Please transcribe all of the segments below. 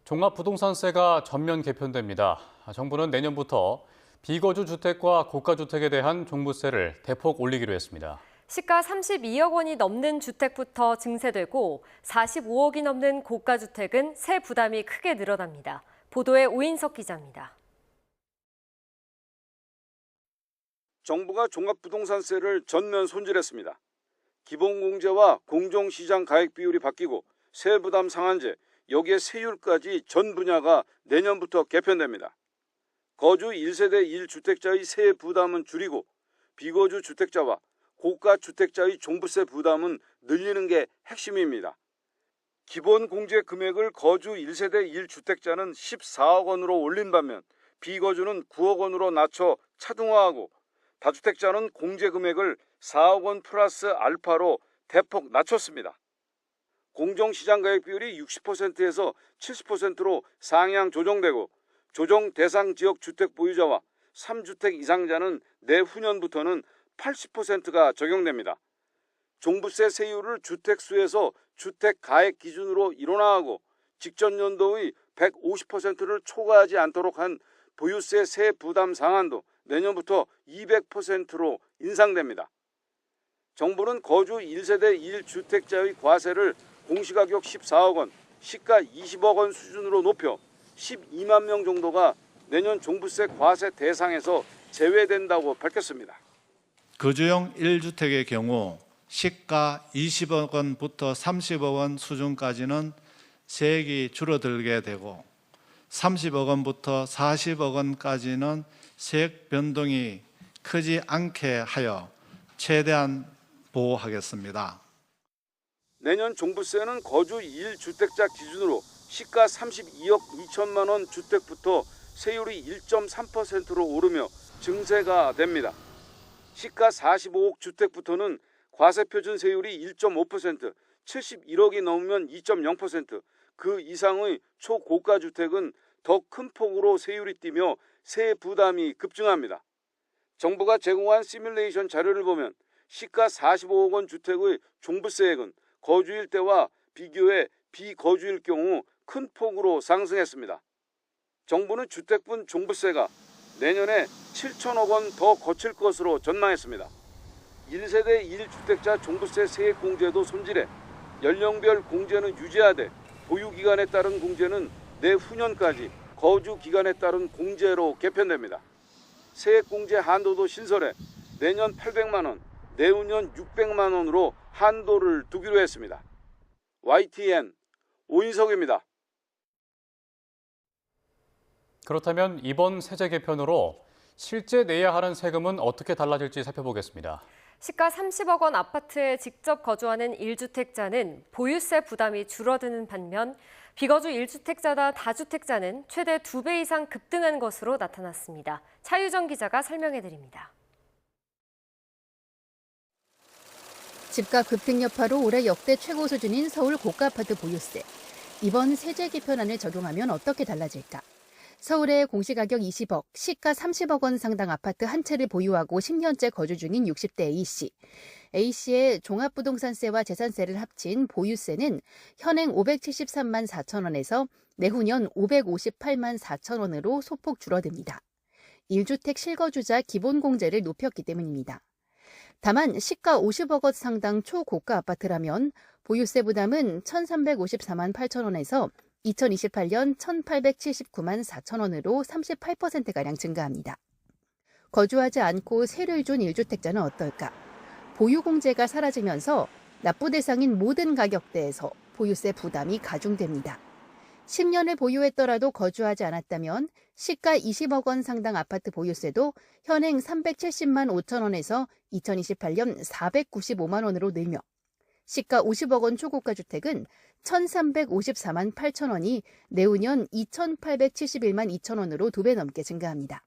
종합부동산세가 전면 개편됩니다. 정부는 내년부터 비거주 주택과 고가 주택에 대한 종부세를 대폭 올리기로 했습니다. 시가 32억 원이 넘는 주택부터 증세되고 45억이 넘는 고가 주택은 세 부담이 크게 늘어납니다. 보도에 오인석 기자입니다. 정부가 종합부동산세를 전면 손질했습니다. 기본공제와 공정시장 가액 비율이 바뀌고 세부담 상한제, 여기에 세율까지 전 분야가 내년부터 개편됩니다. 거주 1세대 1주택자의 세 부담은 줄이고 비거주 주택자와 고가 주택자의 종부세 부담은 늘리는 게 핵심입니다. 기본 공제 금액을 거주 1세대 1주택자는 14억 원으로 올린 반면 비거주는 9억 원으로 낮춰 차등화하고 다주택자는 공제 금액을 4억 원 플러스 알파로 대폭 낮췄습니다. 공정시장 가액 비율이 60%에서 70%로 상향 조정되고 조정 대상 지역 주택 보유자와 3주택 이상자는 내후년부터는 80%가 적용됩니다. 종부세 세율을 주택수에서 주택 가액 기준으로 일원화하고 직전 연도의 150%를 초과하지 않도록 한 보유세 세 부담 상한도 내년부터 200%로 인상됩니다. 정부는 거주 1세대 1주택자의 과세를 공시가격 14억 원, 시가 20억 원 수준으로 높여 12만 명 정도가 내년 종부세 과세 대상에서 제외된다고 밝혔습니다. 거주용 1주택의 경우 시가 20억 원부터 30억 원 수준까지는 세액이 줄어들게 되고 30억 원부터 40억 원까지는 세액 변동이 크지 않게 하여 최대한 보호하겠습니다. 내년 종부세는 거주 1주택자 기준으로 시가 32억 2천만 원 주택부터 세율이 1.3%로 오르며 증세가 됩니다. 시가 45억 주택부터는 과세표준 세율이 1.5%, 71억이 넘으면 2.0%, 그 이상의 초고가 주택은 더 큰 폭으로 세율이 뛰며 세 부담이 급증합니다. 정부가 제공한 시뮬레이션 자료를 보면 시가 45억 원 주택의 종부세액은 거주일 때와 비교해 비거주일 경우 큰 폭으로 상승했습니다. 정부는 주택분 종부세가 내년에 7천억 원 더 거칠 것으로 전망했습니다. 1세대 1주택자 종부세 세액 공제도 손질해 연령별 공제는 유지하되 보유기간에 따른 공제는 내후년까지 거주기간에 따른 공제로 개편됩니다. 세액 공제 한도도 신설해 내년 800만 원, 내후년 600만 원으로 한도를 두기로 했습니다. YTN 오인석입니다. 그렇다면 이번 세제 개편으로 실제 내야 하는 세금은 어떻게 달라질지 살펴보겠습니다. 시가 30억 원 아파트에 직접 거주하는 1주택자는 보유세 부담이 줄어드는 반면 비거주 1주택자나 다주택자는 최대 2배 이상 급등한 것으로 나타났습니다. 차유정 기자가 설명해드립니다. 집값 급등 여파로 올해 역대 최고 수준인 서울 고가 아파트 보유세. 이번 세제 개편안을 적용하면 어떻게 달라질까? 서울의 공시가격 20억, 시가 30억 원 상당 아파트 한 채를 보유하고 10년째 거주 중인 60대 A씨. A씨의 종합부동산세와 재산세를 합친 보유세는 현행 573만 4천 원에서 내후년 558만 4천 원으로 소폭 줄어듭니다. 1주택 실거주자 기본공제를 높였기 때문입니다. 다만 시가 50억 원 상당 초고가 아파트라면 보유세 부담은 1,354만 8천 원에서 2028년 1,879만 4천 원으로 38%가량 증가합니다. 거주하지 않고 세를 준 1주택자는 어떨까? 보유공제가 사라지면서 납부 대상인 모든 가격대에서 보유세 부담이 가중됩니다. 10년을 보유했더라도 거주하지 않았다면 시가 20억 원 상당 아파트 보유세도 현행 370만 5천 원에서 2028년 495만 원으로 늘며 시가 50억 원 초고가 주택은 1,354만 8천 원이 내후년 2,871만 2천 원으로 2배 넘게 증가합니다.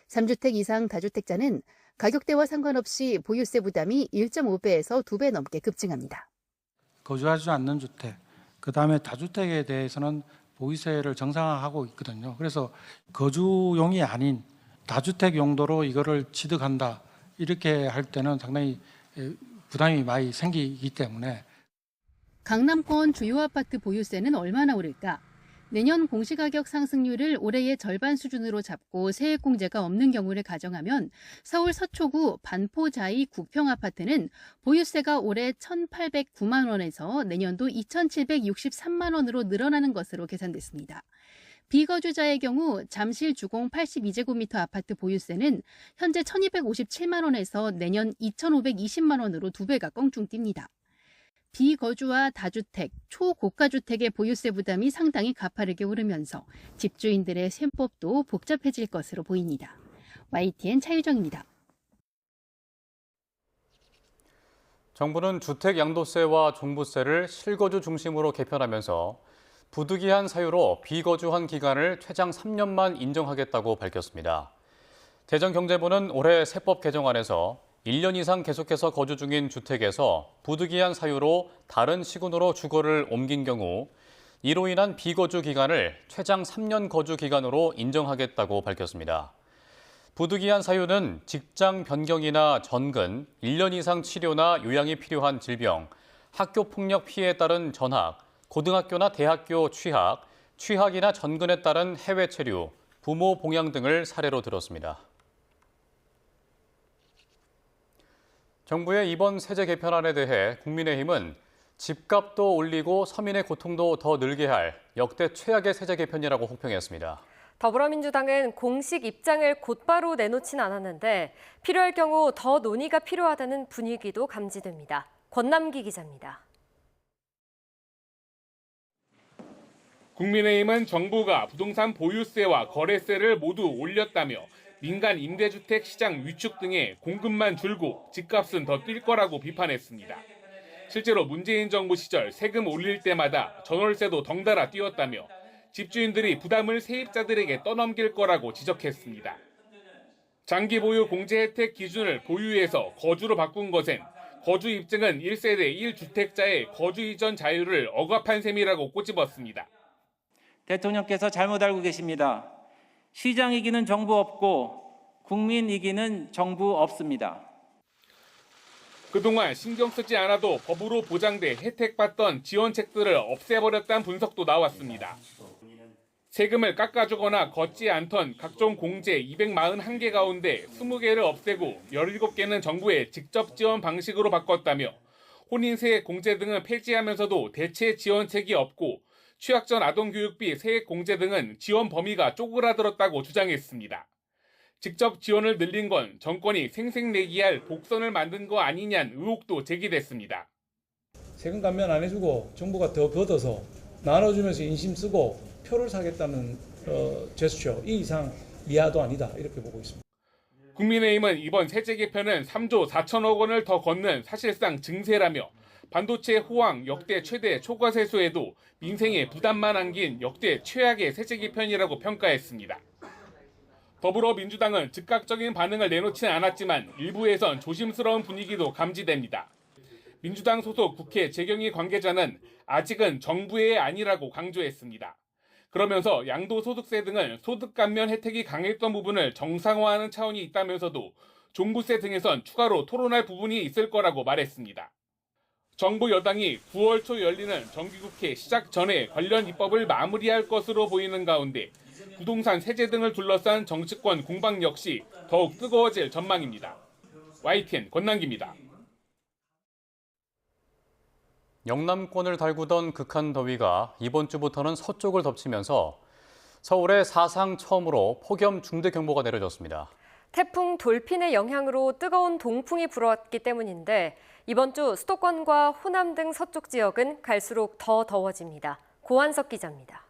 3주택 이상 다주택자는 가격대와 상관없이 보유세 부담이 1.5배에서 2배 넘게 급증합니다. 거주하지 않는 주택, 그다음에 다주택에 대해서는 보유세를 정상화하고 있거든요. 그래서 거주용이 아닌 다주택 용도로 이거를 취득한다 이렇게 할 때는 상당히 부담이 많이 생기기 때문에. 강남권 주요 아파트 보유세는 얼마나 오를까? 내년 공시가격 상승률을 올해의 절반 수준으로 잡고 세액공제가 없는 경우를 가정하면 서울 서초구 반포자이 9평 아파트는 보유세가 올해 1,809만 원에서 내년도 2,763만 원으로 늘어나는 것으로 계산됐습니다. 비거주자의 경우 잠실 주공 82제곱미터 아파트 보유세는 현재 1,257만 원에서 내년 2,520만 원으로 2배가 껑충 뜁니다. 비거주와 다주택, 초고가주택의 보유세 부담이 상당히 가파르게 오르면서 집주인들의 셈법도 복잡해질 것으로 보입니다. YTN 차유정입니다. 정부는 주택 양도세와 종부세를 실거주 중심으로 개편하면서 부득이한 사유로 비거주한 기간을 최장 3년만 인정하겠다고 밝혔습니다. 재정경제부는 올해 세법 개정안에서 1년 이상 계속해서 거주 중인 주택에서 부득이한 사유로 다른 시군으로 주거를 옮긴 경우 이로 인한 비거주 기간을 최장 3년 거주 기간으로 인정하겠다고 밝혔습니다. 부득이한 사유는 직장 변경이나 전근, 1년 이상 치료나 요양이 필요한 질병, 학교 폭력 피해에 따른 전학, 고등학교나 대학교 취학, 취학이나 전근에 따른 해외 체류, 부모 봉양 등을 사례로 들었습니다. 정부의 이번 세제 개편안에 대해 국민의힘은 집값도 올리고 서민의 고통도 더 늘게 할 역대 최악의 세제 개편이라고 혹평했습니다. 더불어민주당은 공식 입장을 곧바로 내놓진 않았는데 필요할 경우 더 논의가 필요하다는 분위기도 감지됩니다. 권남기 기자입니다. 국민의힘은 정부가 부동산 보유세와 거래세를 모두 올렸다며 민간 임대주택 시장 위축 등의 공급만 줄고 집값은 더 뛸 거라고 비판했습니다. 실제로 문재인 정부 시절 세금 올릴 때마다 전월세도 덩달아 뛰었다며 집주인들이 부담을 세입자들에게 떠넘길 거라고 지적했습니다. 장기 보유 공제 혜택 기준을 보유에서 거주로 바꾼 것엔 거주 입증은 1세대 1주택자의 거주 이전 자유를 억압한 셈이라고 꼬집었습니다. 대통령께서 잘못 알고 계십니다. 시장 이기는 정부 없고 국민 이기는 정부 없습니다. 그동안 신경 쓰지 않아도 법으로 보장돼 혜택받던 지원책들을 없애버렸다는 분석도 나왔습니다. 세금을 깎아주거나 걷지 않던 각종 공제 241개 가운데 20개를 없애고 17개는 정부의 직접 지원 방식으로 바꿨다며 혼인세액 공제 등은 폐지하면서도 대체 지원책이 없고 취약전 아동교육비 세액 공제 등은 지원 범위가 쪼그라들었다고 주장했습니다. 직접 지원을 늘린 건 정권이 생색내기할 복선을 만든 거 아니냐는 의혹도 제기됐습니다. 세금 감면 안 해주고 정부가 더 걷어서 나눠주면서 인심 쓰고 표를 사겠다는 제스처, 이 이상 이하도 아니다 이렇게 보고 있습니다. 국민의힘은 이번 세제 개편은 3조 4천억 원을 더 걷는 사실상 증세라며 반도체 호황 역대 최대 초과세수에도 민생에 부담만 안긴 역대 최악의 세제 개편이라고 평가했습니다. 더불어민주당은 즉각적인 반응을 내놓지는 않았지만 일부에선 조심스러운 분위기도 감지됩니다. 민주당 소속 국회 재경위 관계자는 아직은 정부의 아니라고 강조했습니다. 그러면서 양도소득세 등은 소득 감면 혜택이 강했던 부분을 정상화하는 차원이 있다면서도 종부세 등에선 추가로 토론할 부분이 있을 거라고 말했습니다. 정부 여당이 9월 초 열리는 정기국회 시작 전에 관련 입법을 마무리할 것으로 보이는 가운데 부동산 세제 등을 둘러싼 정치권 공방 역시 더욱 뜨거워질 전망입니다. YTN 권남기입니다. 영남권을 달구던 극한 더위가 이번 주부터는 서쪽을 덮치면서 서울에 사상 처음으로 폭염 중대경보가 내려졌습니다. 태풍 돌핀의 영향으로 뜨거운 동풍이 불어왔기 때문인데 이번 주 수도권과 호남 등 서쪽 지역은 갈수록 더 더워집니다. 고한석 기자입니다.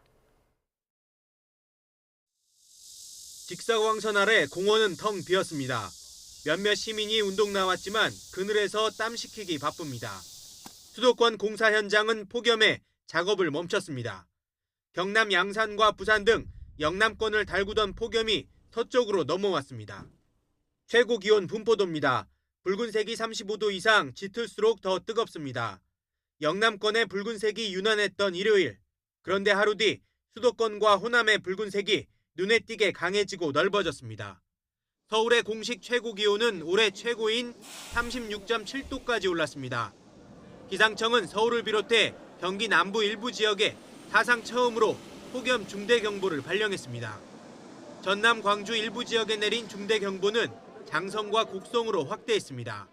직사광선 아래 공원은 텅 비었습니다. 몇몇 시민이 운동 나왔지만 그늘에서 땀 식히기 바쁩니다. 수도권 공사 현장은 폭염에 작업을 멈췄습니다. 경남 양산과 부산 등 영남권을 달구던 폭염이 서쪽으로 넘어왔습니다. 최고 기온 분포도입니다. 붉은색이 35도 이상 짙을수록 더 뜨겁습니다. 영남권의 붉은색이 유난했던 일요일. 그런데 하루 뒤 수도권과 호남의 붉은색이 눈에 띄게 강해지고 넓어졌습니다. 서울의 공식 최고 기온은 올해 최고인 36.7도까지 올랐습니다. 기상청은 서울을 비롯해 경기 남부 일부 지역에 사상 처음으로 폭염 중대경보를 발령했습니다. 전남 광주 일부 지역에 내린 중대경보는 장성과 곡성으로 확대했습니다.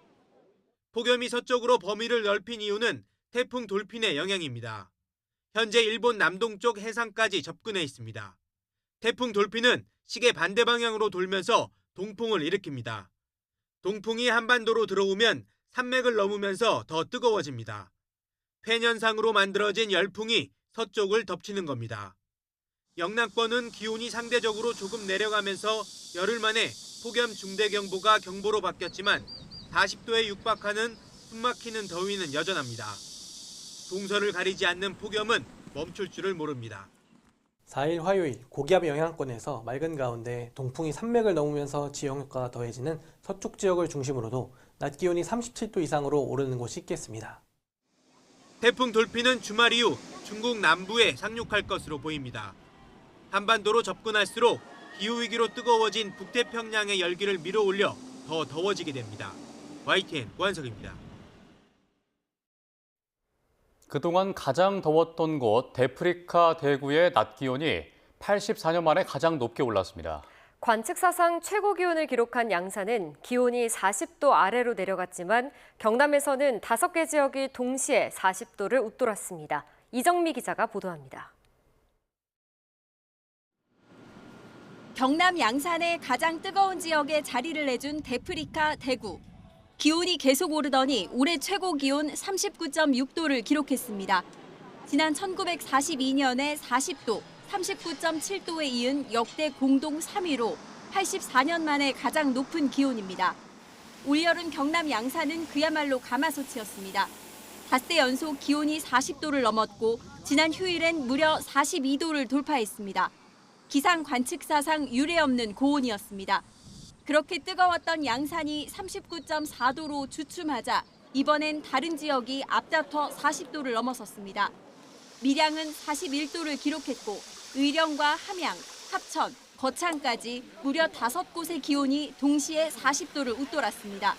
폭염이 서쪽으로 범위를 넓힌 이유는 태풍 돌핀의 영향입니다. 현재 일본 남동쪽 해상까지 접근해 있습니다. 태풍 돌핀은 시계 반대 방향으로 돌면서 동풍을 일으킵니다. 동풍이 한반도로 들어오면 산맥을 넘으면서 더 뜨거워집니다. 팬현상으로 만들어진 열풍이 서쪽을 덮치는 겁니다. 영남권은 기온이 상대적으로 조금 내려가면서 열흘 만에 폭염 중대경보가 경보로 바뀌었지만 40도에 육박하는 숨막히는 더위는 여전합니다. 동서를 가리지 않는 폭염은 멈출 줄을 모릅니다. 4일 화요일 고기압 영향권에서 맑은 가운데 동풍이 산맥을 넘으면서 지형 효과가 더해지는 서쪽 지역을 중심으로도 낮 기온이 37도 이상으로 오르는 곳이 있겠습니다. 태풍 돌핀은 주말 이후 중국 남부에 상륙할 것으로 보입니다. 한반도로 접근할수록 기후위기로 뜨거워진 북태평양의 열기를 밀어올려 더 더워지게 됩니다. YTN 고한석입니다. 그동안 가장 더웠던 곳 데프리카 대구의 낮 기온이 84년 만에 가장 높게 올랐습니다. 관측사상 최고 기온을 기록한 양산은 기온이 40도 아래로 내려갔지만 경남에서는 5개 지역이 동시에 40도를 웃돌았습니다. 이정미 기자가 보도합니다. 경남 양산의 가장 뜨거운 지역에 자리를 내준 데프리카 대구. 기온이 계속 오르더니 올해 최고 기온 39.6도를 기록했습니다. 지난 1942년에 40도, 39.7도에 이은 역대 공동 3위로 84년 만에 가장 높은 기온입니다. 올여름 경남 양산은 그야말로 가마솥이었습니다. 닷새 연속 기온이 40도를 넘었고 지난 휴일엔 무려 42도를 돌파했습니다. 기상 관측사상 유례없는 고온이었습니다. 그렇게 뜨거웠던 양산이 39.4도로 주춤하자 이번엔 다른 지역이 앞다퉈 40도를 넘어섰습니다. 밀양은 41도를 기록했고 의령과 함양, 합천, 거창까지 무려 5곳의 기온이 동시에 40도를 웃돌았습니다.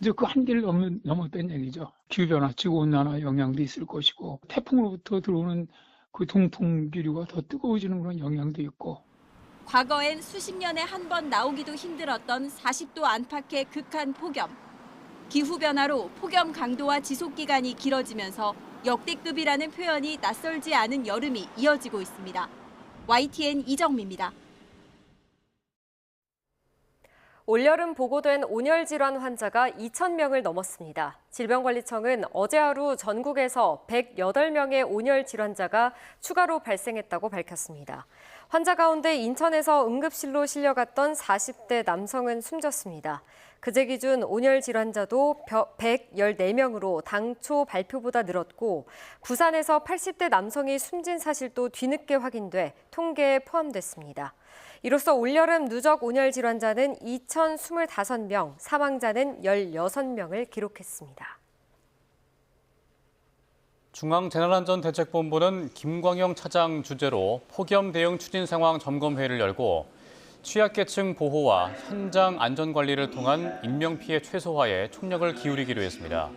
이제 그 한계를 넘었다는 얘기죠. 기후변화, 지구온난화 영향도 있을 것이고 태풍으로부터 들어오는 그 동풍 기류가 더 뜨거워지는 그런 영향도 있고. 과거엔 수십 년에 한 번 나오기도 힘들었던 40도 안팎의 극한 폭염. 기후변화로 폭염 강도와 지속기간이 길어지면서 역대급이라는 표현이 낯설지 않은 여름이 이어지고 있습니다. YTN 이정미입니다. 올여름 보고된 온열 질환 환자가 2,000명을 넘었습니다. 질병관리청은 어제 하루 전국에서 108명의 온열 질환자가 추가로 발생했다고 밝혔습니다. 환자 가운데 인천에서 응급실로 실려갔던 40대 남성은 숨졌습니다. 그제 기준 온열 질환자도 114명으로 당초 발표보다 늘었고 부산에서 80대 남성이 숨진 사실도 뒤늦게 확인돼 통계에 포함됐습니다. 이로써 올여름 누적 온열 질환자는 2,025명, 사망자는 16명을 기록했습니다. 중앙재난안전대책본부는 김광영 차장 주재로 폭염 대응 추진 상황 점검회의를 열고 취약계층 보호와 현장 안전관리를 통한 인명피해 최소화에 총력을 기울이기로 했습니다.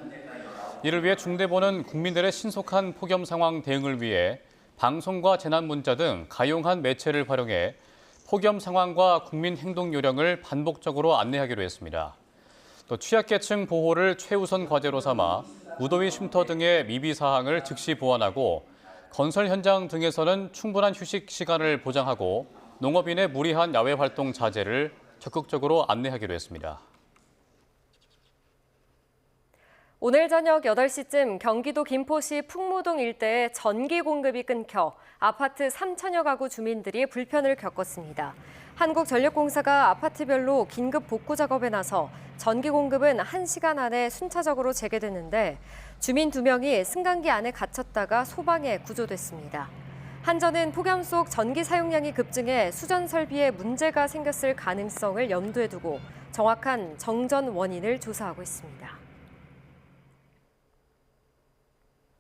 이를 위해 중대본은 국민들의 신속한 폭염 상황 대응을 위해 방송과 재난문자 등 가용한 매체를 활용해 폭염 상황과 국민 행동 요령을 반복적으로 안내하기로 했습니다. 또 취약계층 보호를 최우선 과제로 삼아 무더위 쉼터 등의 미비 사항을 즉시 보완하고 건설 현장 등에서는 충분한 휴식 시간을 보장하고 농업인의 무리한 야외 활동 자제를 적극적으로 안내하기로 했습니다. 오늘 저녁 8시쯤 경기도 김포시 풍무동 일대에 전기 공급이 끊겨 아파트 3천여 가구 주민들이 불편을 겪었습니다. 한국전력공사가 아파트별로 긴급 복구 작업에 나서 전기 공급은 1시간 안에 순차적으로 재개됐는데 주민 2명이 승강기 안에 갇혔다가 소방에 구조됐습니다. 한전은 폭염 속 전기 사용량이 급증해 수전 설비에 문제가 생겼을 가능성을 염두에 두고 정확한 정전 원인을 조사하고 있습니다.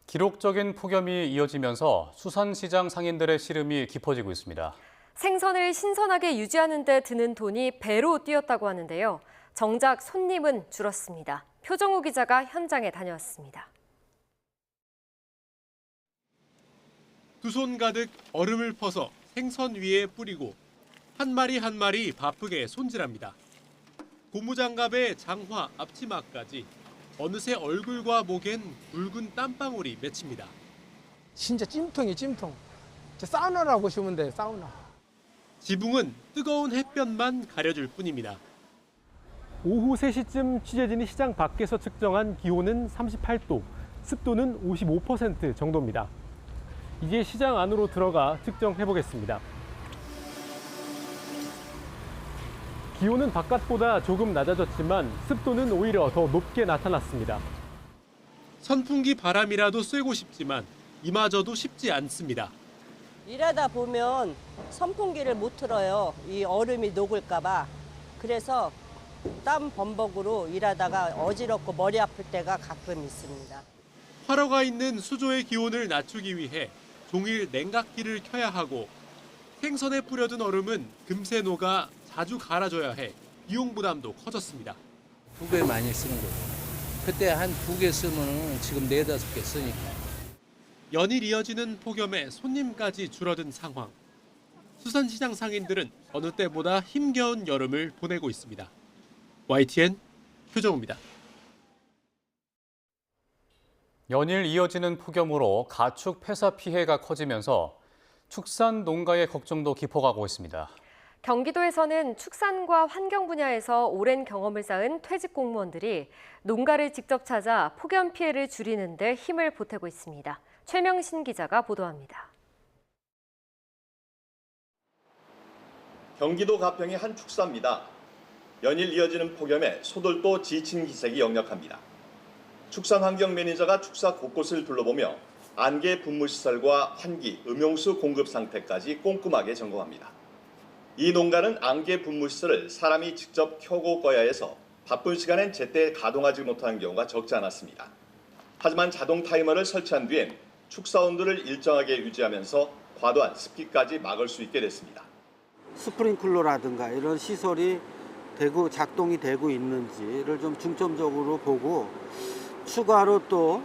기록적인 폭염이 이어지면서 수산시장 상인들의 시름이 깊어지고 있습니다. 생선을 신선하게 유지하는 데 드는 돈이 배로 뛰었다고 하는데요. 정작 손님은 줄었습니다. 표정우 기자가 현장에 다녀왔습니다. 두 손 가득 얼음을 퍼서 생선 위에 뿌리고 한 마리 한 마리 바쁘게 손질합니다. 고무장갑에 장화, 앞치마까지 어느새 얼굴과 목엔 붉은 땀방울이 맺힙니다. 진짜 찜통이 찜통. 사우나라고 보시면 돼요, 사우나. 지붕은 뜨거운 햇볕만 가려줄 뿐입니다. 오후 3시쯤 취재진이 시장 밖에서 측정한 기온은 38도, 습도는 55% 정도입니다. 이제 시장 안으로 들어가 측정해 보겠습니다. 기온은 바깥보다 조금 낮아졌지만 습도는 오히려 더 높게 나타났습니다. 선풍기 바람이라도 쐬고 싶지만 이마저도 쉽지 않습니다. 일하다 보면 선풍기를 못 틀어요. 이 얼음이 녹을까 봐. 그래서 땀 범벅으로 일하다가 어지럽고 머리 아플 때가 가끔 있습니다. 화로가 있는 수조의 기온을 낮추기 위해 종일 냉각기를 켜야 하고 생선에 뿌려둔 얼음은 금세 녹아 자주 갈아줘야 해 이용 부담도 커졌습니다. 2배 많이 쓰는 거예요. 그때 한 2개 쓰면 지금 4-5개 쓰니까. 연일 이어지는 폭염에 손님까지 줄어든 상황. 수산시장 상인들은 어느 때보다 힘겨운 여름을 보내고 있습니다. YTN 표정우입니다. 연일 이어지는 폭염으로 가축 폐사 피해가 커지면서 축산 농가의 걱정도 깊어가고 있습니다. 경기도에서는 축산과 환경 분야에서 오랜 경험을 쌓은 퇴직 공무원들이 농가를 직접 찾아 폭염 피해를 줄이는 데 힘을 보태고 있습니다. 최명신 기자가 보도합니다. 경기도 가평의 한 축사입니다. 연일 이어지는 폭염에 소들도 지친 기색이 역력합니다. 축산환경 매니저가 축사 곳곳을 둘러보며 안개 분무시설과 환기, 음용수 공급 상태까지 꼼꼼하게 점검합니다. 이 농가는 안개 분무시설을 사람이 직접 켜고 꺼야 해서 바쁜 시간엔 제때 가동하지 못하는 경우가 적지 않았습니다. 하지만 자동 타이머를 설치한 뒤엔 축사 온도를 일정하게 유지하면서 과도한 습기까지 막을 수 있게 됐습니다. 스프링클러라든가 이런 시설이 작동이 되고 있는지를 좀 중점적으로 보고 추가로 또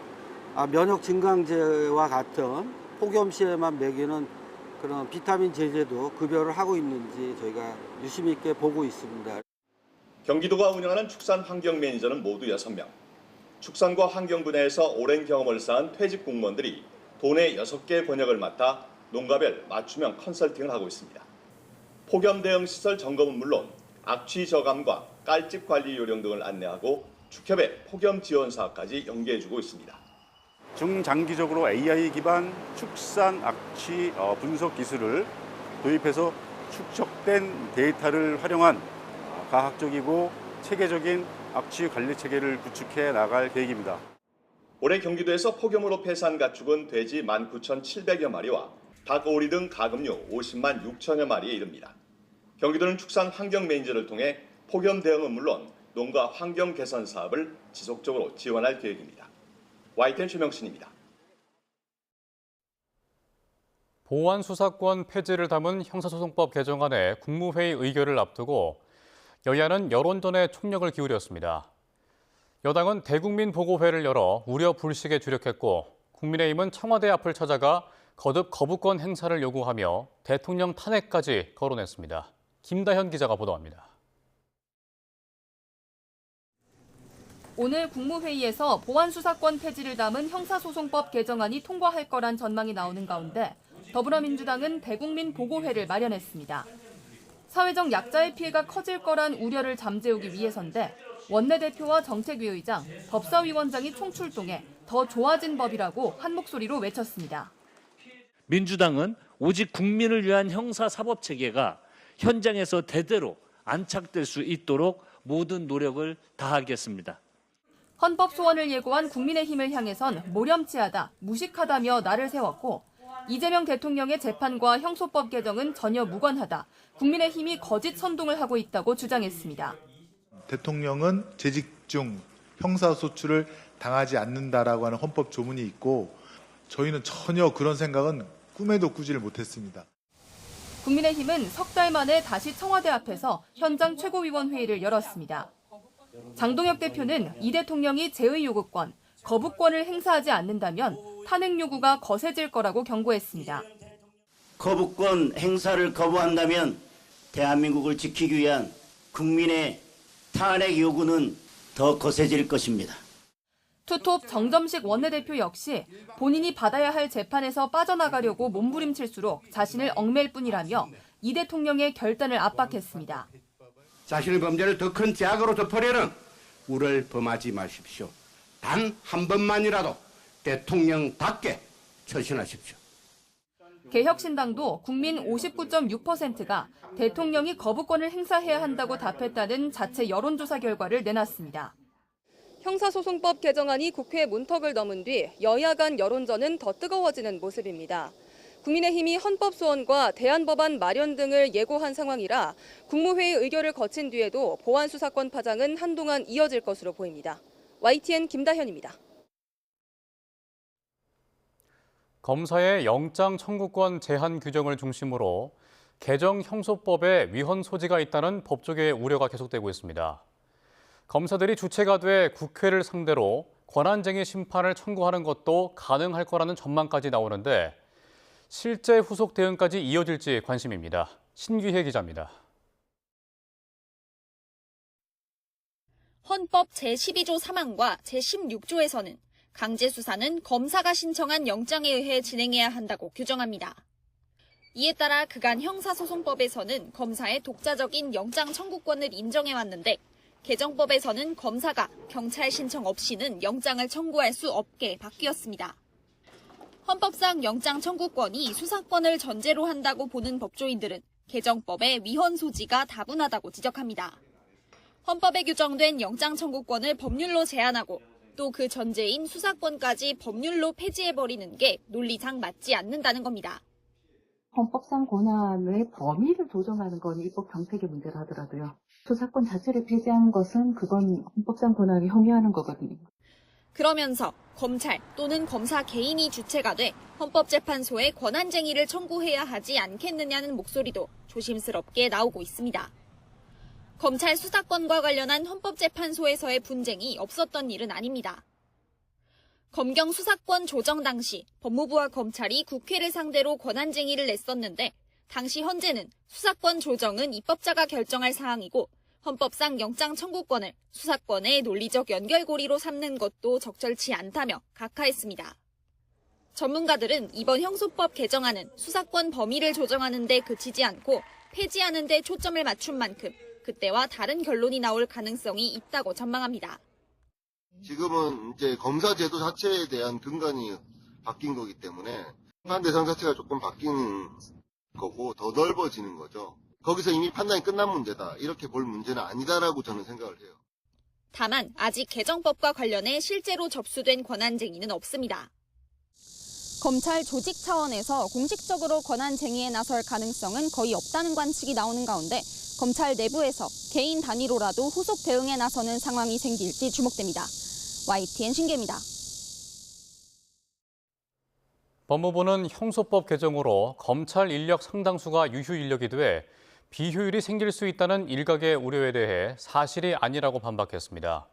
면역 증강제와 같은 폭염 시에만 먹이는 그런 비타민 제제도 급여를 하고 있는지 저희가 유심히 있게 보고 있습니다. 경기도가 운영하는 축산 환경 매니저는 모두 6명. 축산과 환경 분야에서 오랜 경험을 쌓은 퇴직 공무원들이 도내 6개 번역을 맡아 농가별 맞춤형 컨설팅을 하고 있습니다. 폭염 대응 시설 점검은 물론 악취 저감과 깔집 관리 요령 등을 안내하고 축협의 폭염 지원 사업까지 연계해주고 있습니다. 중장기적으로 AI 기반 축산 악취 분석 기술을 도입해서 축적된 데이터를 활용한 과학적이고 체계적인 악취 관리 체계를 구축해 나갈 계획입니다. 올해 경기도에서 폭염으로 폐사한 가축은 돼지 19,700여 마리와 닭, 오리 등 가금류 50만 6천여 마리에 이릅니다. 경기도는 축산 환경 매니저를 통해 폭염 대응은 물론 농가 환경 개선 사업을 지속적으로 지원할 계획입니다. YTN 최명신입니다. 보안 수사권 폐지를 담은 형사소송법 개정안의 국무회의 의결을 앞두고 여야는 여론전에 총력을 기울였습니다. 여당은 대국민 보고회를 열어 우려 불식에 주력했고 국민의힘은 청와대 앞을 찾아가 거듭 거부권 행사를 요구하며 대통령 탄핵까지 거론했습니다. 김다현 기자가 보도합니다. 오늘 국무회의에서 보안수사권 폐지를 담은 형사소송법 개정안이 통과할 거란 전망이 나오는 가운데 더불어민주당은 대국민 보고회를 마련했습니다. 사회적 약자의 피해가 커질 거란 우려를 잠재우기 위해서인데 원내대표와 정책위의장, 법사위원장이 총출동해 더 좋아진 법이라고 한 목소리로 외쳤습니다. 민주당은 오직 국민을 위한 형사사법체계가 현장에서 대대로 안착될 수 있도록 모든 노력을 다하겠습니다. 헌법 소원을 예고한 국민의힘을 향해선 모렴치하다, 무식하다며 날을 세웠고 이재명 대통령의 재판과 형소법 개정은 전혀 무관하다, 국민의힘이 거짓 선동을 하고 있다고 주장했습니다. 대통령은 재직 중 형사소출을 당하지 않는다라고 하는 헌법 조문이 있고 저희는 전혀 그런 생각은 꿈에도 꾸지를 못했습니다. 국민의힘은 석 달 만에 다시 청와대 앞에서 현장 최고위원회의를 열었습니다. 장동혁 대표는 이 대통령이 제의 요구권, 거부권을 행사하지 않는다면 탄핵 요구가 거세질 거라고 경고했습니다. 거부권 행사를 거부한다면 대한민국을 지키기 위한 국민의 탄핵 요구는 더 거세질 것입니다. 투톱 정점식 원내대표 역시 본인이 받아야 할 재판에서 빠져나가려고 몸부림칠수록 자신을 얽맬 뿐이라며 이 대통령의 결단을 압박했습니다. 자신의 범죄를 더 큰 제약으로 덮으려는 우를 범하지 마십시오. 단 한 번만이라도 대통령답게 처신하십시오. 개혁신당도 국민 59.6%가 대통령이 거부권을 행사해야 한다고 답했다는 자체 여론조사 결과를 내놨습니다. 형사소송법 개정안이 국회 문턱을 넘은 뒤 여야 간 여론전은 더 뜨거워지는 모습입니다. 국민의힘이 헌법소원과 대안법안 마련 등을 예고한 상황이라 국무회의 의결을 거친 뒤에도 보안수사권 파장은 한동안 이어질 것으로 보입니다. YTN 김다현입니다. 검사의 영장 청구권 제한 규정을 중심으로 개정 형소법에 위헌 소지가 있다는 법조계의 우려가 계속되고 있습니다. 검사들이 주체가 돼 국회를 상대로 권한쟁의 심판을 청구하는 것도 가능할 거라는 전망까지 나오는데 실제 후속 대응까지 이어질지 관심입니다. 신규혜 기자입니다. 헌법 제12조 3항과 제16조에서는 강제 수사는 검사가 신청한 영장에 의해 진행해야 한다고 규정합니다. 이에 따라 그간 형사소송법에서는 검사의 독자적인 영장 청구권을 인정해왔는데 개정법에서는 검사가 경찰 신청 없이는 영장을 청구할 수 없게 바뀌었습니다. 헌법상 영장 청구권이 수사권을 전제로 한다고 보는 법조인들은 개정법의 위헌 소지가 다분하다고 지적합니다. 헌법에 규정된 영장 청구권을 법률로 제한하고 또 그 전제인 수사권까지 법률로 폐지해버리는 게 논리상 맞지 않는다는 겁니다. 헌법상 권한의 범위를 조정하는 건 입법 정책의 문제라 하더라도요. 수사권 자체를 폐지하는 것은 그건 헌법상 권한을 형해하는 거거든요. 그러면서 검찰 또는 검사 개인이 주체가 돼 헌법재판소에 권한쟁의를 청구해야 하지 않겠느냐는 목소리도 조심스럽게 나오고 있습니다. 검찰 수사권과 관련한 헌법재판소에서의 분쟁이 없었던 일은 아닙니다. 검경 수사권 조정 당시 법무부와 검찰이 국회를 상대로 권한쟁의를 냈었는데 당시 헌재는 수사권 조정은 입법자가 결정할 사항이고 헌법상 영장 청구권을 수사권의 논리적 연결고리로 삼는 것도 적절치 않다며 각하했습니다. 전문가들은 이번 형소법 개정안은 수사권 범위를 조정하는 데 그치지 않고 폐지하는 데 초점을 맞춘 만큼 그때와 다른 결론이 나올 가능성이 있다고 전망합니다. 지금은 이제 검사 제도 자체에 대한 근간이 바뀐 거기 때문에 심판 대상 자체가 조금 바뀌는 거고 더 넓어지는 거죠. 거기서 이미 판단이 끝난 문제다. 이렇게 볼 문제는 아니다라고 저는 생각을 해요. 다만 아직 개정법과 관련해 실제로 접수된 권한쟁의는 없습니다. 검찰 조직 차원에서 공식적으로 권한쟁의에 나설 가능성은 거의 없다는 관측이 나오는 가운데 검찰 내부에서 개인 단위로라도 후속 대응에 나서는 상황이 생길지 주목됩니다. YTN 신계입니다. 법무부는 형소법 개정으로 검찰 인력 상당수가 유휴 인력이 돼 비효율이 생길 수 있다는 일각의 우려에 대해 사실이 아니라고 반박했습니다.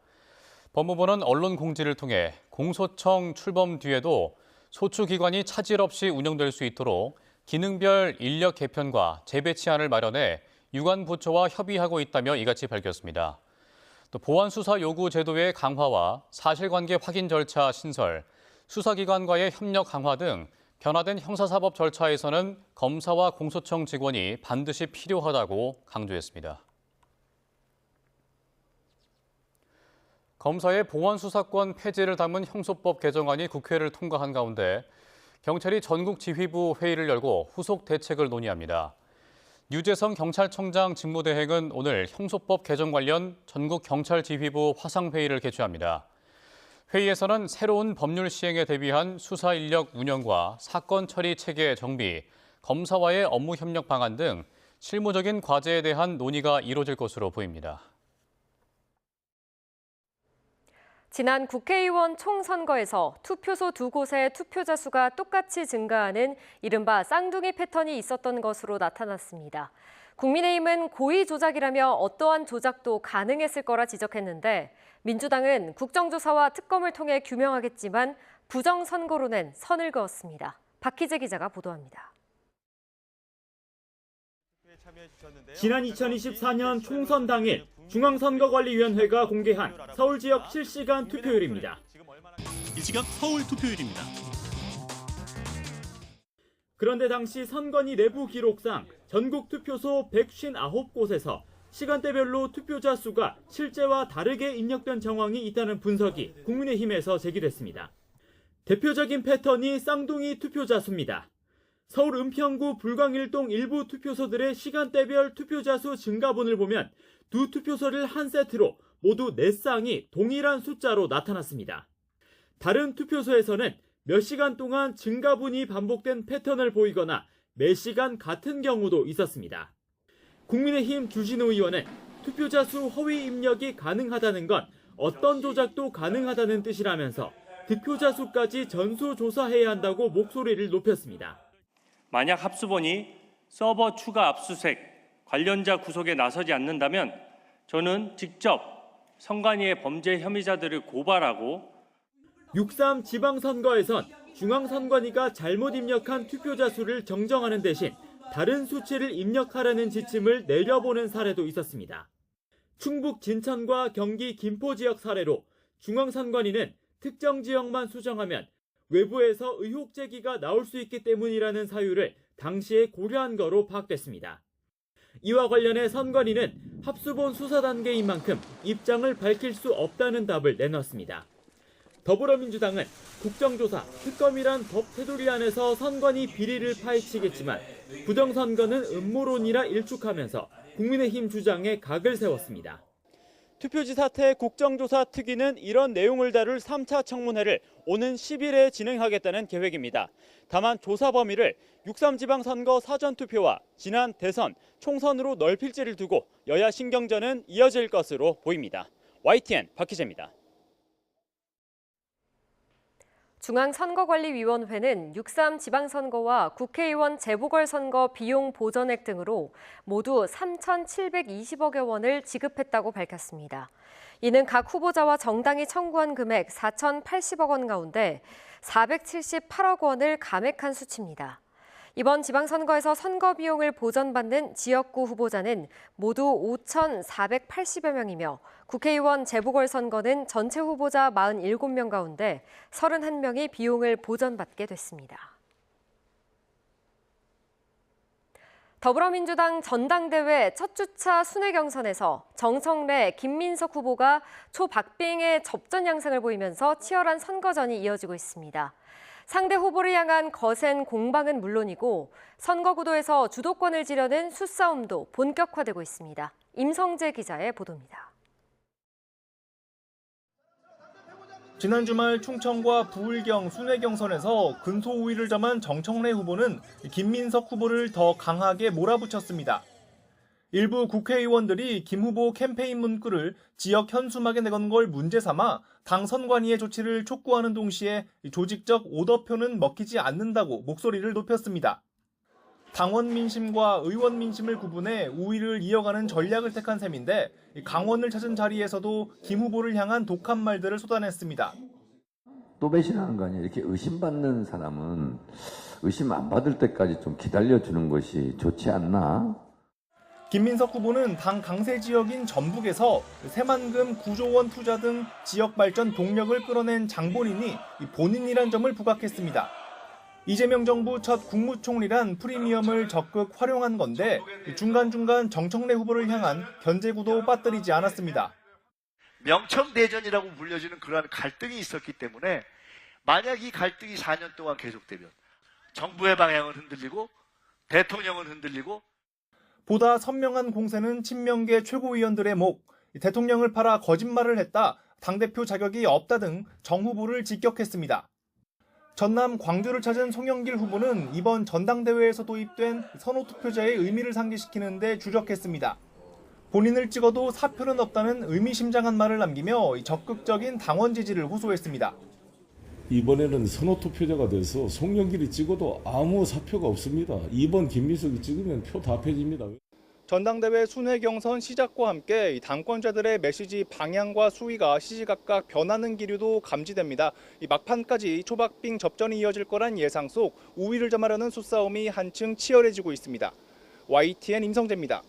법무부는 언론 공지를 통해 공소청 출범 뒤에도 소추기관이 차질 없이 운영될 수 있도록 기능별 인력 개편과 재배치안을 마련해 유관 부처와 협의하고 있다며 이같이 밝혔습니다. 또 보안수사 요구 제도의 강화와 사실관계 확인 절차 신설, 수사기관과의 협력 강화 등 변화된 형사사법 절차에서는 검사와 공소청 직원이 반드시 필요하다고 강조했습니다. 검사의 보안수사권 폐지를 담은 형소법 개정안이 국회를 통과한 가운데 경찰이 전국지휘부 회의를 열고 후속 대책을 논의합니다. 유재성 경찰청장 직무대행은 오늘 형소법 개정 관련 전국경찰지휘부 화상회의를 개최합니다. 회의에서는 새로운 법률 시행에 대비한 수사 인력 운영과 사건 처리 체계 정비, 검사와의 업무 협력 방안 등 실무적인 과제에 대한 논의가 이루어질 것으로 보입니다. 지난 국회의원 총선거에서 투표소 2곳의 투표자 수가 똑같이 증가하는 이른바 쌍둥이 패턴이 있었던 것으로 나타났습니다. 국민의힘은 고의 조작이라며 어떠한 조작도 가능했을 거라 지적했는데 민주당은 국정조사와 특검을 통해 규명하겠지만 부정선거로 낸 선을 그었습니다. 박희재 기자가 보도합니다. 지난 2024년 총선 당일 중앙선거관리위원회가 공개한 서울 지역 실시간 투표율입니다. 이 시각 서울 투표율입니다. 그런데 당시 선관위 내부 기록상 전국 투표소 159곳에서 시간대별로 투표자 수가 실제와 다르게 입력된 정황이 있다는 분석이 국민의힘에서 제기됐습니다. 대표적인 패턴이 쌍둥이 투표자 수입니다. 서울 은평구 불광일동 일부 투표소들의 시간대별 투표자 수 증가분을 보면 두 투표소를 한 세트로 모두 4쌍이 동일한 숫자로 나타났습니다. 다른 투표소에서는 몇 시간 동안 증가분이 반복된 패턴을 보이거나 매 시간 같은 경우도 있었습니다. 국민의힘 주진우 의원은 투표자 수 허위 입력이 가능하다는 건 어떤 조작도 가능하다는 뜻이라면서 득표자 수까지 전수조사해야 한다고 목소리를 높였습니다. 만약 합수본이 서버 추가 압수수색, 관련자 구속에 나서지 않는다면 저는 직접 선관위의 범죄 혐의자들을 고발하고 6.3 지방선거에선 중앙선관위가 잘못 입력한 투표자 수를 정정하는 대신 다른 수치를 입력하라는 지침을 내려보는 사례도 있었습니다. 충북 진천과 경기 김포 지역 사례로 중앙선관위는 특정 지역만 수정하면 외부에서 의혹 제기가 나올 수 있기 때문이라는 사유를 당시에 고려한 거로 파악됐습니다. 이와 관련해 선관위는 합수본 수사 단계인 만큼 입장을 밝힐 수 없다는 답을 내놨습니다. 더불어민주당은 국정조사, 특검이란 법 테두리 안에서 선관위 비리를 파헤치겠지만 부정선거는 음모론이라 일축하면서 국민의힘 주장에 각을 세웠습니다. 투표지 사태 국정조사 특위는 이런 내용을 다룰 3차 청문회를 오는 10일에 진행하겠다는 계획입니다. 다만 조사 범위를 6.3 지방선거 사전투표와 지난 대선, 총선으로 넓힐지를 두고 여야 신경전은 이어질 것으로 보입니다. YTN 박희재입니다. 중앙선거관리위원회는 6.3 지방선거와 국회의원 재보궐선거 비용 보전액 등으로 모두 3,720억여 원을 지급했다고 밝혔습니다. 이는 각 후보자와 정당이 청구한 금액 4,080억 원 가운데 478억 원을 감액한 수치입니다. 이번 지방선거에서 선거 비용을 보전받는 지역구 후보자는 모두 5,480여 명이며 국회의원 재보궐선거는 전체 후보자 47명 가운데 31명이 비용을 보전받게 됐습니다. 더불어민주당 전당대회 첫 주차 순회 경선에서 정청래, 김민석 후보가 초박빙의 접전 양상을 보이면서 치열한 선거전이 이어지고 있습니다. 상대 후보를 향한 거센 공방은 물론이고 선거 구도에서 주도권을 지려는 수싸움도 본격화되고 있습니다. 임성재 기자의 보도입니다. 지난 주말 충청과 부울경 순회 경선에서 근소 우위를 점한 정청래 후보는 김민석 후보를 더 강하게 몰아붙였습니다. 일부 국회의원들이 김 후보 캠페인 문구를 지역 현수막에 내건 걸 문제 삼아 당 선관위의 조치를 촉구하는 동시에 조직적 오더표는 먹히지 않는다고 목소리를 높였습니다. 당원 민심과 의원 민심을 구분해 우위를 이어가는 전략을 택한 셈인데 강원을 찾은 자리에서도 김 후보를 향한 독한 말들을 쏟아냈습니다. 또 배신하는 거 아니야. 이렇게 의심받는 사람은 의심 안 받을 때까지 좀 기다려주는 것이 좋지 않나? 김민석 후보는 당 강세 지역인 전북에서 새만금 9조 원 투자 등 지역 발전 동력을 끌어낸 장본인이 본인이란 점을 부각했습니다. 이재명 정부 첫 국무총리란 프리미엄을 적극 활용한 건데 중간중간 정청래 후보를 향한 견제구도 빠뜨리지 않았습니다. 명청대전이라고 불려지는 그러한 갈등이 있었기 때문에 만약 이 갈등이 4년 동안 계속되면 정부의 방향은 흔들리고 대통령은 흔들리고 보다 선명한 공세는 친명계 최고위원들의 목, 대통령을 팔아 거짓말을 했다, 당대표 자격이 없다 등 정 후보를 직격했습니다. 전남 광주를 찾은 송영길 후보는 이번 전당대회에서 도입된 선호투표자의 의미를 상기시키는 데 주력했습니다. 본인을 찍어도 사표는 없다는 의미심장한 말을 남기며 적극적인 당원 지지를 호소했습니다. 이번에는 선호투표자가 돼서 송영길이 찍어도 아무 사표가 없습니다. 2번 김민석이 찍으면 표 다 펴집니다. 전당대회 순회 경선 시작과 함께 당권자들의 메시지 방향과 수위가 시시각각 변하는 기류도 감지됩니다. 막판까지 초박빙 접전이 이어질 거란 예상 속 우위를 점하려는 수싸움이 한층 치열해지고 있습니다. YTN 임성재입니다.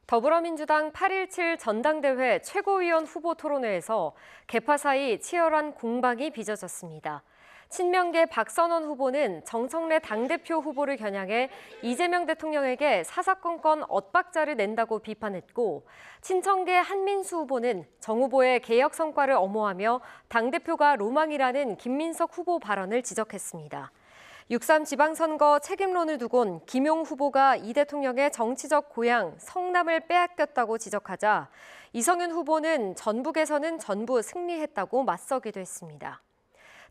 더불어민주당 8.17 전당대회 최고위원 후보 토론회에서 계파 사이 치열한 공방이 빚어졌습니다. 친명계 박선원 후보는 정청래 당대표 후보를 겨냥해 이재명 대통령에게 사사건건 엇박자를 낸다고 비판했고, 친청계 한민수 후보는 정 후보의 개혁 성과를 엄호하며 당대표가 로망이라는 김민석 후보 발언을 지적했습니다. 6.3 지방선거 책임론을 두곤 김용 후보가 이 대통령의 정치적 고향 성남을 빼앗겼다고 지적하자 이성윤 후보는 전북에서는 전부 승리했다고 맞서기도 했습니다.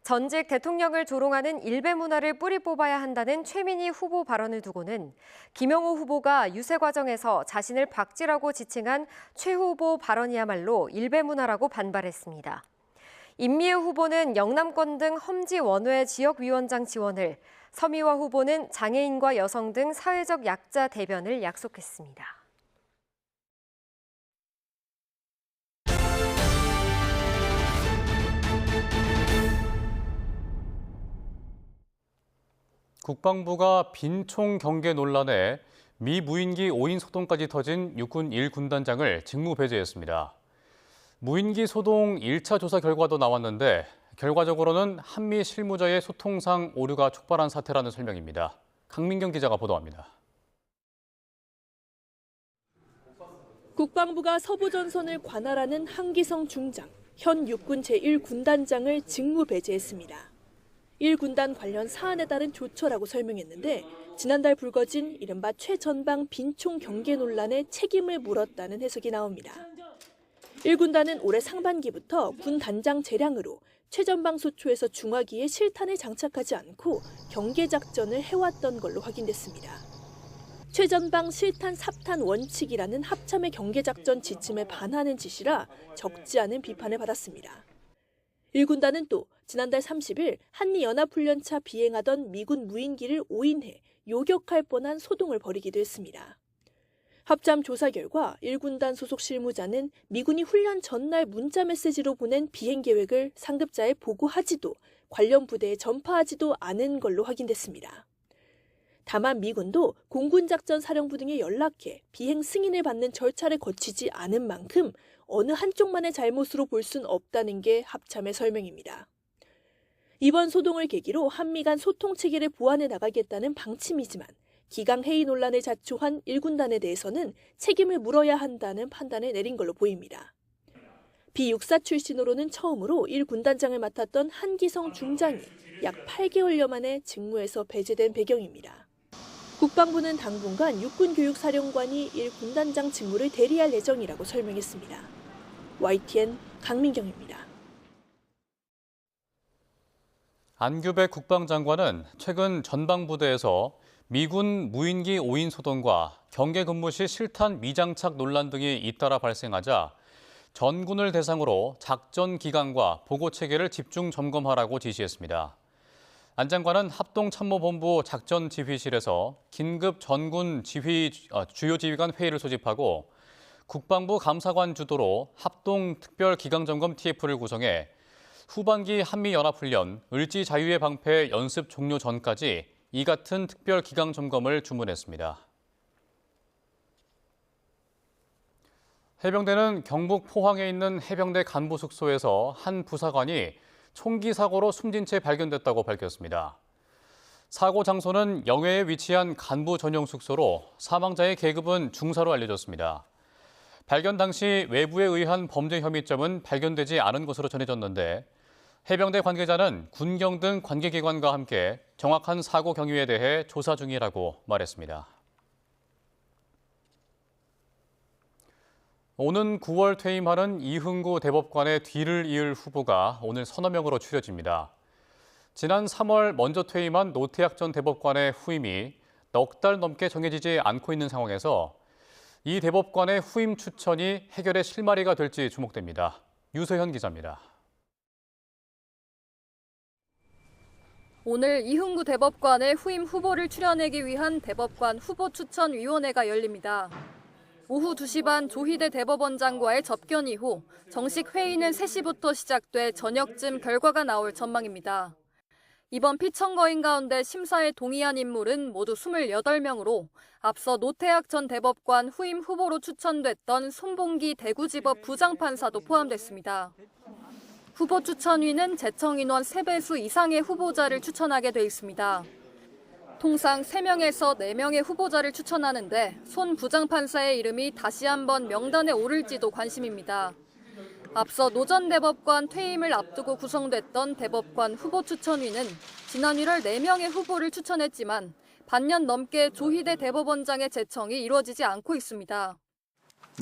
전직 대통령을 조롱하는 일베 문화를 뿌리 뽑아야 한다는 최민희 후보 발언을 두고는 김영호 후보가 유세 과정에서 자신을 박쥐라고 지칭한 최 후보 발언이야말로 일베 문화라고 반발했습니다. 임미애 후보는 영남권 등 험지 원외 지역위원장 지원을, 서미화 후보는 장애인과 여성 등 사회적 약자 대변을 약속했습니다. 국방부가 빈총 경계 논란에 미 무인기 5인 소동까지 터진 육군 1군단장을 직무 배제했습니다. 무인기 소동 1차 조사 결과도 나왔는데 결과적으로는 한미 실무자의 소통상 오류가 촉발한 사태라는 설명입니다. 강민경 기자가 보도합니다. 국방부가 서부전선을 관할하는 한기성 중장, 현 육군 제1군단장을 직무 배제했습니다. 1군단 관련 사안에 따른 조처라고 설명했는데 지난달 불거진 이른바 최전방 빈총 경계 논란에 책임을 물었다는 해석이 나옵니다. 1군단은 올해 상반기부터 군 단장 재량으로 최전방 소초에서 중화기에 실탄을 장착하지 않고 경계 작전을 해왔던 걸로 확인됐습니다. 최전방 실탄 삽탄 원칙이라는 합참의 경계 작전 지침에 반하는 짓이라 적지 않은 비판을 받았습니다. 1군단은 또 지난달 30일 한미연합훈련차 비행하던 미군 무인기를 오인해 요격할 뻔한 소동을 벌이기도 했습니다. 합참 조사 결과 1군단 소속 실무자는 미군이 훈련 전날 문자 메시지로 보낸 비행 계획을 상급자에 보고하지도 관련 부대에 전파하지도 않은 걸로 확인됐습니다. 다만 미군도 공군작전사령부 등에 연락해 비행 승인을 받는 절차를 거치지 않은 만큼 어느 한쪽만의 잘못으로 볼 순 없다는 게 합참의 설명입니다. 이번 소동을 계기로 한미 간 소통 체계를 보완해 나가겠다는 방침이지만 기강회의 논란을 자초한 1군단에 대해서는 책임을 물어야 한다는 판단을 내린 걸로 보입니다. 비육사 출신으로는 처음으로 1군단장을 맡았던 한기성 중장이 약 8개월여 만에 직무에서 배제된 배경입니다. 국방부는 당분간 육군교육사령관이 1군단장 직무를 대리할 예정이라고 설명했습니다. YTN 강민경입니다. 안규백 국방장관은 최근 전방부대에서 미군 무인기 5인 소동과 경계 근무 시 실탄 미장착 논란 등이 잇따라 발생하자 전군을 대상으로 작전 기강과 보고 체계를 집중 점검하라고 지시했습니다. 안 장관은 합동참모본부 작전지휘실에서 긴급 전군 주요 지휘관 회의를 소집하고 국방부 감사관 주도로 합동특별기강점검 TF를 구성해 후반기 한미연합훈련 을지 자유의 방패 연습 종료 전까지 이 같은 특별기강점검을 주문했습니다. 해병대는 경북 포항에 있는 해병대 간부 숙소에서 한 부사관이 총기 사고로 숨진 채 발견됐다고 밝혔습니다. 사고 장소는 영해에 위치한 간부 전용 숙소로 사망자의 계급은 중사로 알려졌습니다. 발견 당시 외부에 의한 범죄 혐의점은 발견되지 않은 것으로 전해졌는데 해병대 관계자는 군경 등 관계기관과 함께 정확한 사고 경위에 대해 조사 중이라고 말했습니다. 오는 9월 퇴임하는 이흥구 대법관의 뒤를 이을 후보가 오늘 서너 명으로 추려집니다. 지난 3월 먼저 퇴임한 노태학 전 대법관의 후임이 넉 달 넘게 정해지지 않고 있는 상황에서 이 대법관의 후임 추천이 해결의 실마리가 될지 주목됩니다. 유소현 기자입니다. 오늘 이흥구 대법관의 후임 후보를 추려내기 위한 대법관 후보추천위원회가 열립니다. 오후 2시 반 조희대 대법원장과의 접견 이후 정식 회의는 3시부터 시작돼 저녁쯤 결과가 나올 전망입니다. 이번 피청거인 가운데 심사에 동의한 인물은 모두 28명으로 앞서 노태학 전 대법관 후임 후보로 추천됐던 손봉기 대구지법 부장판사도 포함됐습니다. 후보 추천위는 제청 인원 3배수 이상의 후보자를 추천하게 돼 있습니다. 통상 3명에서 4명의 후보자를 추천하는데 손 부장판사의 이름이 다시 한번 명단에 오를지도 관심입니다. 앞서 노 전 대법관 퇴임을 앞두고 구성됐던 대법관 후보 추천위는 지난 1월 4명의 후보를 추천했지만 반년 넘게 조희대 대법원장의 제청이 이루어지지 않고 있습니다.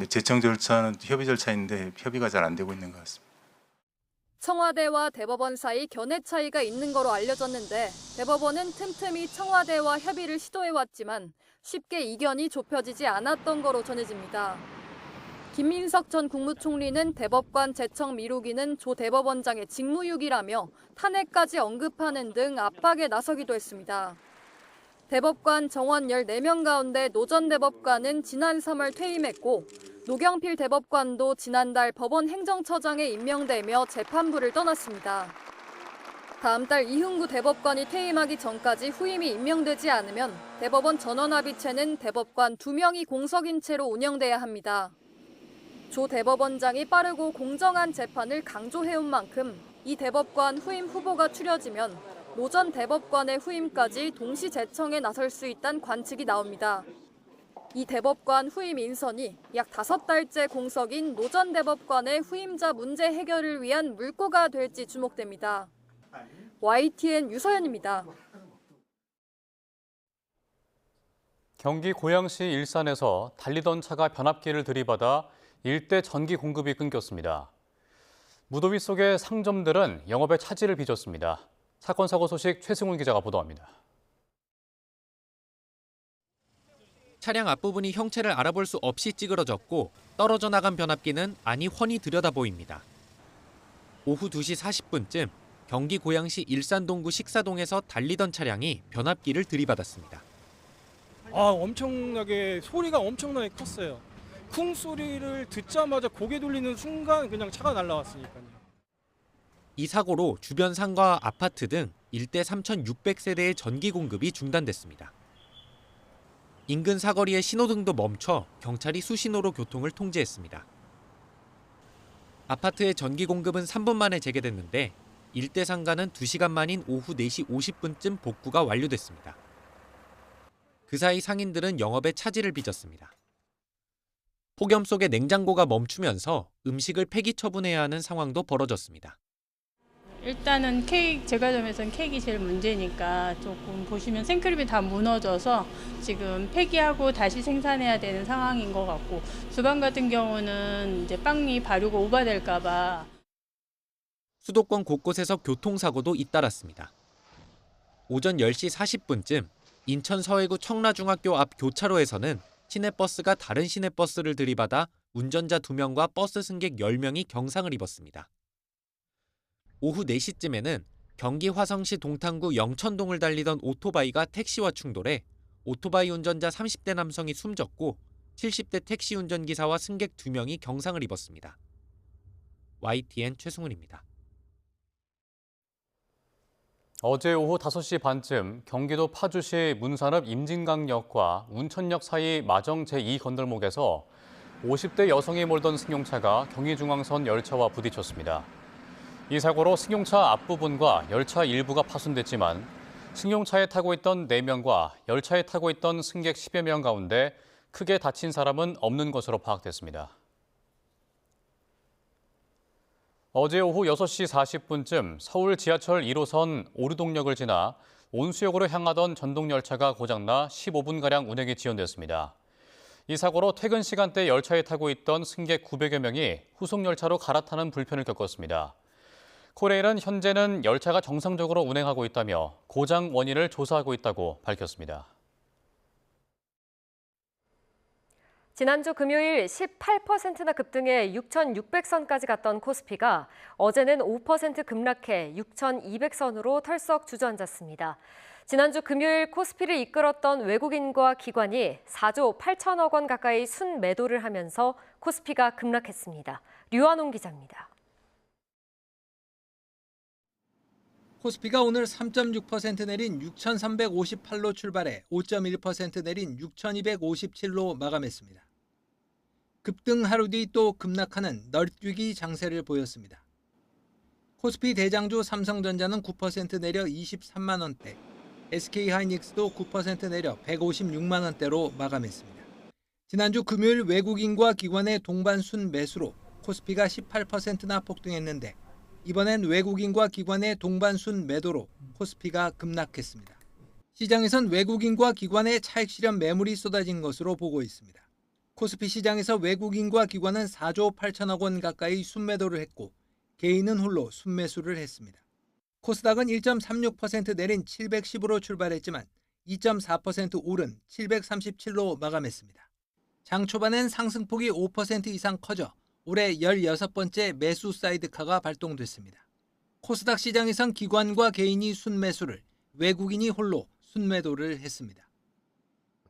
제청 절차는 협의 절차인데 협의가 잘 안 되고 있는 것 같습니다. 청와대와 대법원 사이 견해 차이가 있는 거로 알려졌는데 대법원은 틈틈이 청와대와 협의를 시도해왔지만 쉽게 이견이 좁혀지지 않았던 거로 전해집니다. 김민석 전 국무총리는 대법관 제청 미루기는 조 대법원장의 직무유기라며 탄핵까지 언급하는 등 압박에 나서기도 했습니다. 대법관 정원 14명 가운데 노 전 대법관은 지난 3월 퇴임했고 노경필 대법관도 지난달 법원 행정처장에 임명되며 재판부를 떠났습니다. 다음 달 이흥구 대법관이 퇴임하기 전까지 후임이 임명되지 않으면 대법원 전원합의체는 대법관 2명이 공석인 채로 운영돼야 합니다. 조 대법원장이 빠르고 공정한 재판을 강조해온 만큼 이 대법관 후임 후보가 추려지면 노 전 대법관의 후임까지 동시 제청에 나설 수 있다는 관측이 나옵니다. 이 대법관 후임 인선이 약 5달째 공석인 노 전 대법관의 후임자 문제 해결을 위한 물꼬가 될지 주목됩니다. YTN 유서연입니다. 경기 고양시 일산에서 달리던 차가 변압기를 들이받아 일대 전기 공급이 끊겼습니다. 무더위 속에 상점들은 영업에 차질을 빚었습니다. 사건 사고 소식 최승훈 기자가 보도합니다. 차량 앞부분이 형체를 알아볼 수 없이 찌그러졌고 떨어져 나간 변압기는 안이 훤히 들여다 보입니다. 오후 2시 40분쯤 경기 고양시 일산동구 식사동에서 달리던 차량이 변압기를 들이받았습니다. 엄청나게 소리가 엄청나게 컸어요. 쿵 소리를 듣자마자 고개 돌리는 순간 그냥 차가 날아왔으니까요. 이 사고로 주변 상가와 아파트 등 일대 3,600세대의 전기 공급이 중단됐습니다. 인근 사거리의 신호등도 멈춰 경찰이 수신호로 교통을 통제했습니다. 아파트의 전기 공급은 3분 만에 재개됐는데 일대 상가는 2시간 만인 오후 4시 50분쯤 복구가 완료됐습니다. 그 사이 상인들은 영업에 차질을 빚었습니다. 폭염 속에 냉장고가 멈추면서 음식을 폐기 처분해야 하는 상황도 벌어졌습니다. 일단은 제과점에서는 케이크 제일 문제니까 조금 보시면 생크림이 다 무너져서 지금 폐기하고 다시 생산해야 되는 상황인 것 같고 주방 같은 경우는 이제 빵이 발효가 오버될까 봐. 수도권 곳곳에서 교통사고도 잇따랐습니다. 오전 10시 40분쯤 인천 서해구 청라중학교 앞 교차로에서는 시내버스가 다른 시내버스를 들이받아 운전자 2명과 버스 승객 10명이 경상을 입었습니다. 오후 4시쯤에는 경기 화성시 동탄구 영천동을 달리던 오토바이가 택시와 충돌해 오토바이 운전자 30대 남성이 숨졌고 70대 택시 운전기사와 승객 2명이 경상을 입었습니다. YTN 최승훈입니다. 어제 오후 5시 반쯤 경기도 파주시 문산읍 임진강역과 운천역 사이 마정 제2건널목에서 50대 여성이 몰던 승용차가 경의중앙선 열차와 부딪혔습니다. 이 사고로 승용차 앞부분과 열차 일부가 파손됐지만 승용차에 타고 있던 4명과 열차에 타고 있던 승객 10여 명 가운데 크게 다친 사람은 없는 것으로 파악됐습니다. 어제 오후 6시 40분쯤 서울 지하철 1호선 오류동역을 지나 온수역으로 향하던 전동열차가 고장나 15분가량 운행이 지연됐습니다. 이 사고로 퇴근 시간대 열차에 타고 있던 승객 900여 명이 후속열차로 갈아타는 불편을 겪었습니다. 코레일은 현재는 열차가 정상적으로 운행하고 있다며 고장 원인을 조사하고 있다고 밝혔습니다. 지난주 금요일 18%나 급등해 6,600선까지 갔던 코스피가 어제는 5% 급락해 6,200선으로 털썩 주저앉았습니다. 지난주 금요일 코스피를 이끌었던 외국인과 기관이 4조 8천억 원 가까이 순매도를 하면서 코스피가 급락했습니다. 류한홍 기자입니다. 코스피가 오늘 3.6% 내린 6,358로 출발해 5.1% 내린 6,257로 마감했습니다. 급등 하루 뒤 또 급락하는 널뛰기 장세를 보였습니다. 코스피 대장주 삼성전자는 9% 내려 23만 원대, SK하이닉스도 9% 내려 156만 원대로 마감했습니다. 지난주 금요일 외국인과 기관의 동반순 매수로 코스피가 18%나 폭등했는데 이번엔 외국인과 기관의 동반순 매도로 코스피가 급락했습니다. 시장에선 외국인과 기관의 차익 실현 매물이 쏟아진 것으로 보고 있습니다. 코스피 시장에서 외국인과 기관은 4조 8천억 원 가까이 순매도를 했고 개인은 홀로 순매수를 했습니다. 코스닥은 1.36% 내린 710으로 출발했지만 2.4% 오른 737로 마감했습니다. 장 초반엔 상승폭이 5% 이상 커져 올해 16번째 매수 사이드카가 발동됐습니다. 코스닥 시장에선 기관과 개인이 순매수를, 외국인이 홀로 순매도를 했습니다.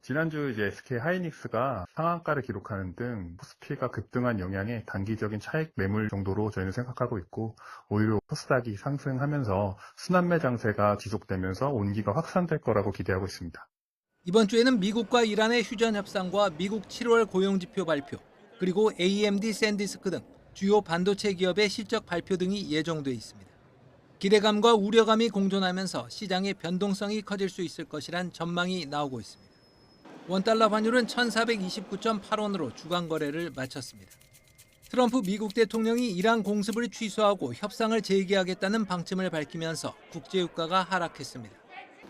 지난주 SK하이닉스가 상한가를 기록하는 등 코스피가 급등한 영향에 단기적인 차익 매물 정도로 저희는 생각하고 있고 오히려 코스닥이 상승하면서 순환매 장세가 지속되면서 온기가 확산될 거라고 기대하고 있습니다. 이번 주에는 미국과 이란의 휴전 협상과 미국 7월 고용지표 발표, 그리고 AMD, 샌디스크 등 주요 반도체 기업의 실적 발표 등이 예정돼 있습니다. 기대감과 우려감이 공존하면서 시장의 변동성이 커질 수 있을 것이란 전망이 나오고 있습니다. 원달러 환율은 1,429.8원으로 주간 거래를 마쳤습니다. 트럼프 미국 대통령이 이란 공습을 취소하고 협상을 재개하겠다는 방침을 밝히면서 국제유가가 하락했습니다.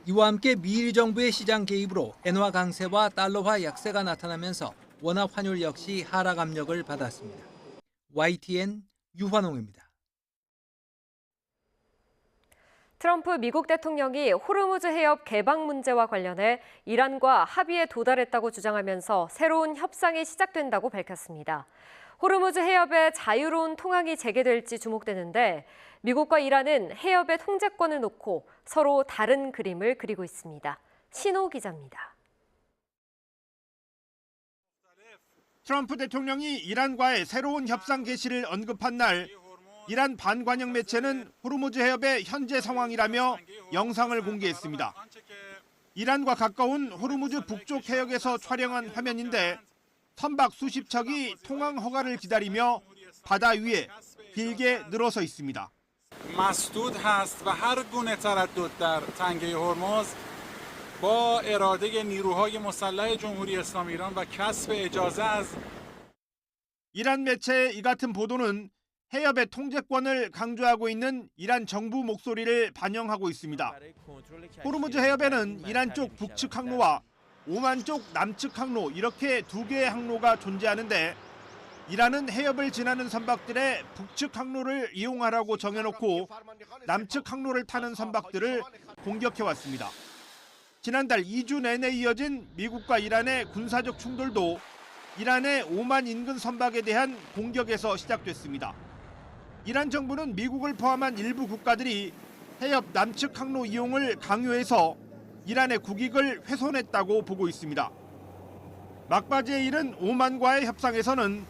이와 함께 미일 정부의 시장 개입으로 엔화 강세와 달러화 약세가 나타나면서 원화 환율 역시 하락 압력을 받았습니다. YTN 유환홍입니다. 트럼프 미국 대통령이 호르무즈 해협 개방 문제와 관련해 이란과 합의에 도달했다고 주장하면서 새로운 협상이 시작된다고 밝혔습니다. 호르무즈 해협의 자유로운 통항이 재개될지 주목되는데 미국과 이란은 해협의 통제권을 놓고 서로 다른 그림을 그리고 있습니다. 신호 기자입니다. 트럼프 대통령이 이란과의 새로운 협상 개시를 언급한 날 이란 반관영 매체는 호르무즈 해협의 현재 상황이라며 영상을 공개했습니다. 이란과 가까운 호르무즈 북쪽 해역에서 촬영한 화면인데 선박 수십 척이 통항 허가를 기다리며 바다 위에 길게 늘어서 있습니다. مسدود هست و هر گونه تردد در تنگه هرمز با اراده نیروهای مسلح جمهوری اسلامی ایران و کسب اجازه از 이란 매체의 이 같은 보도는 해협의 통제권을 강조하고 있는 이란 정부 목소리를 반영하고 있습니다. 호르무즈 해협에는 이란 쪽 북측 항로와 오만 쪽 남측 항로 이렇게 두 개의 항로가 존재하는데 이란은 해협을 지나는 선박들의 북측 항로를 이용하라고 정해놓고 남측 항로를 타는 선박들을 공격해왔습니다. 지난달 2주 내내 이어진 미국과 이란의 군사적 충돌도 이란의 오만 인근 선박에 대한 공격에서 시작됐습니다. 이란 정부는 미국을 포함한 일부 국가들이 해협 남측 항로 이용을 강요해서 이란의 국익을 훼손했다고 보고 있습니다. 막바지에 이른 오만과의 협상에서는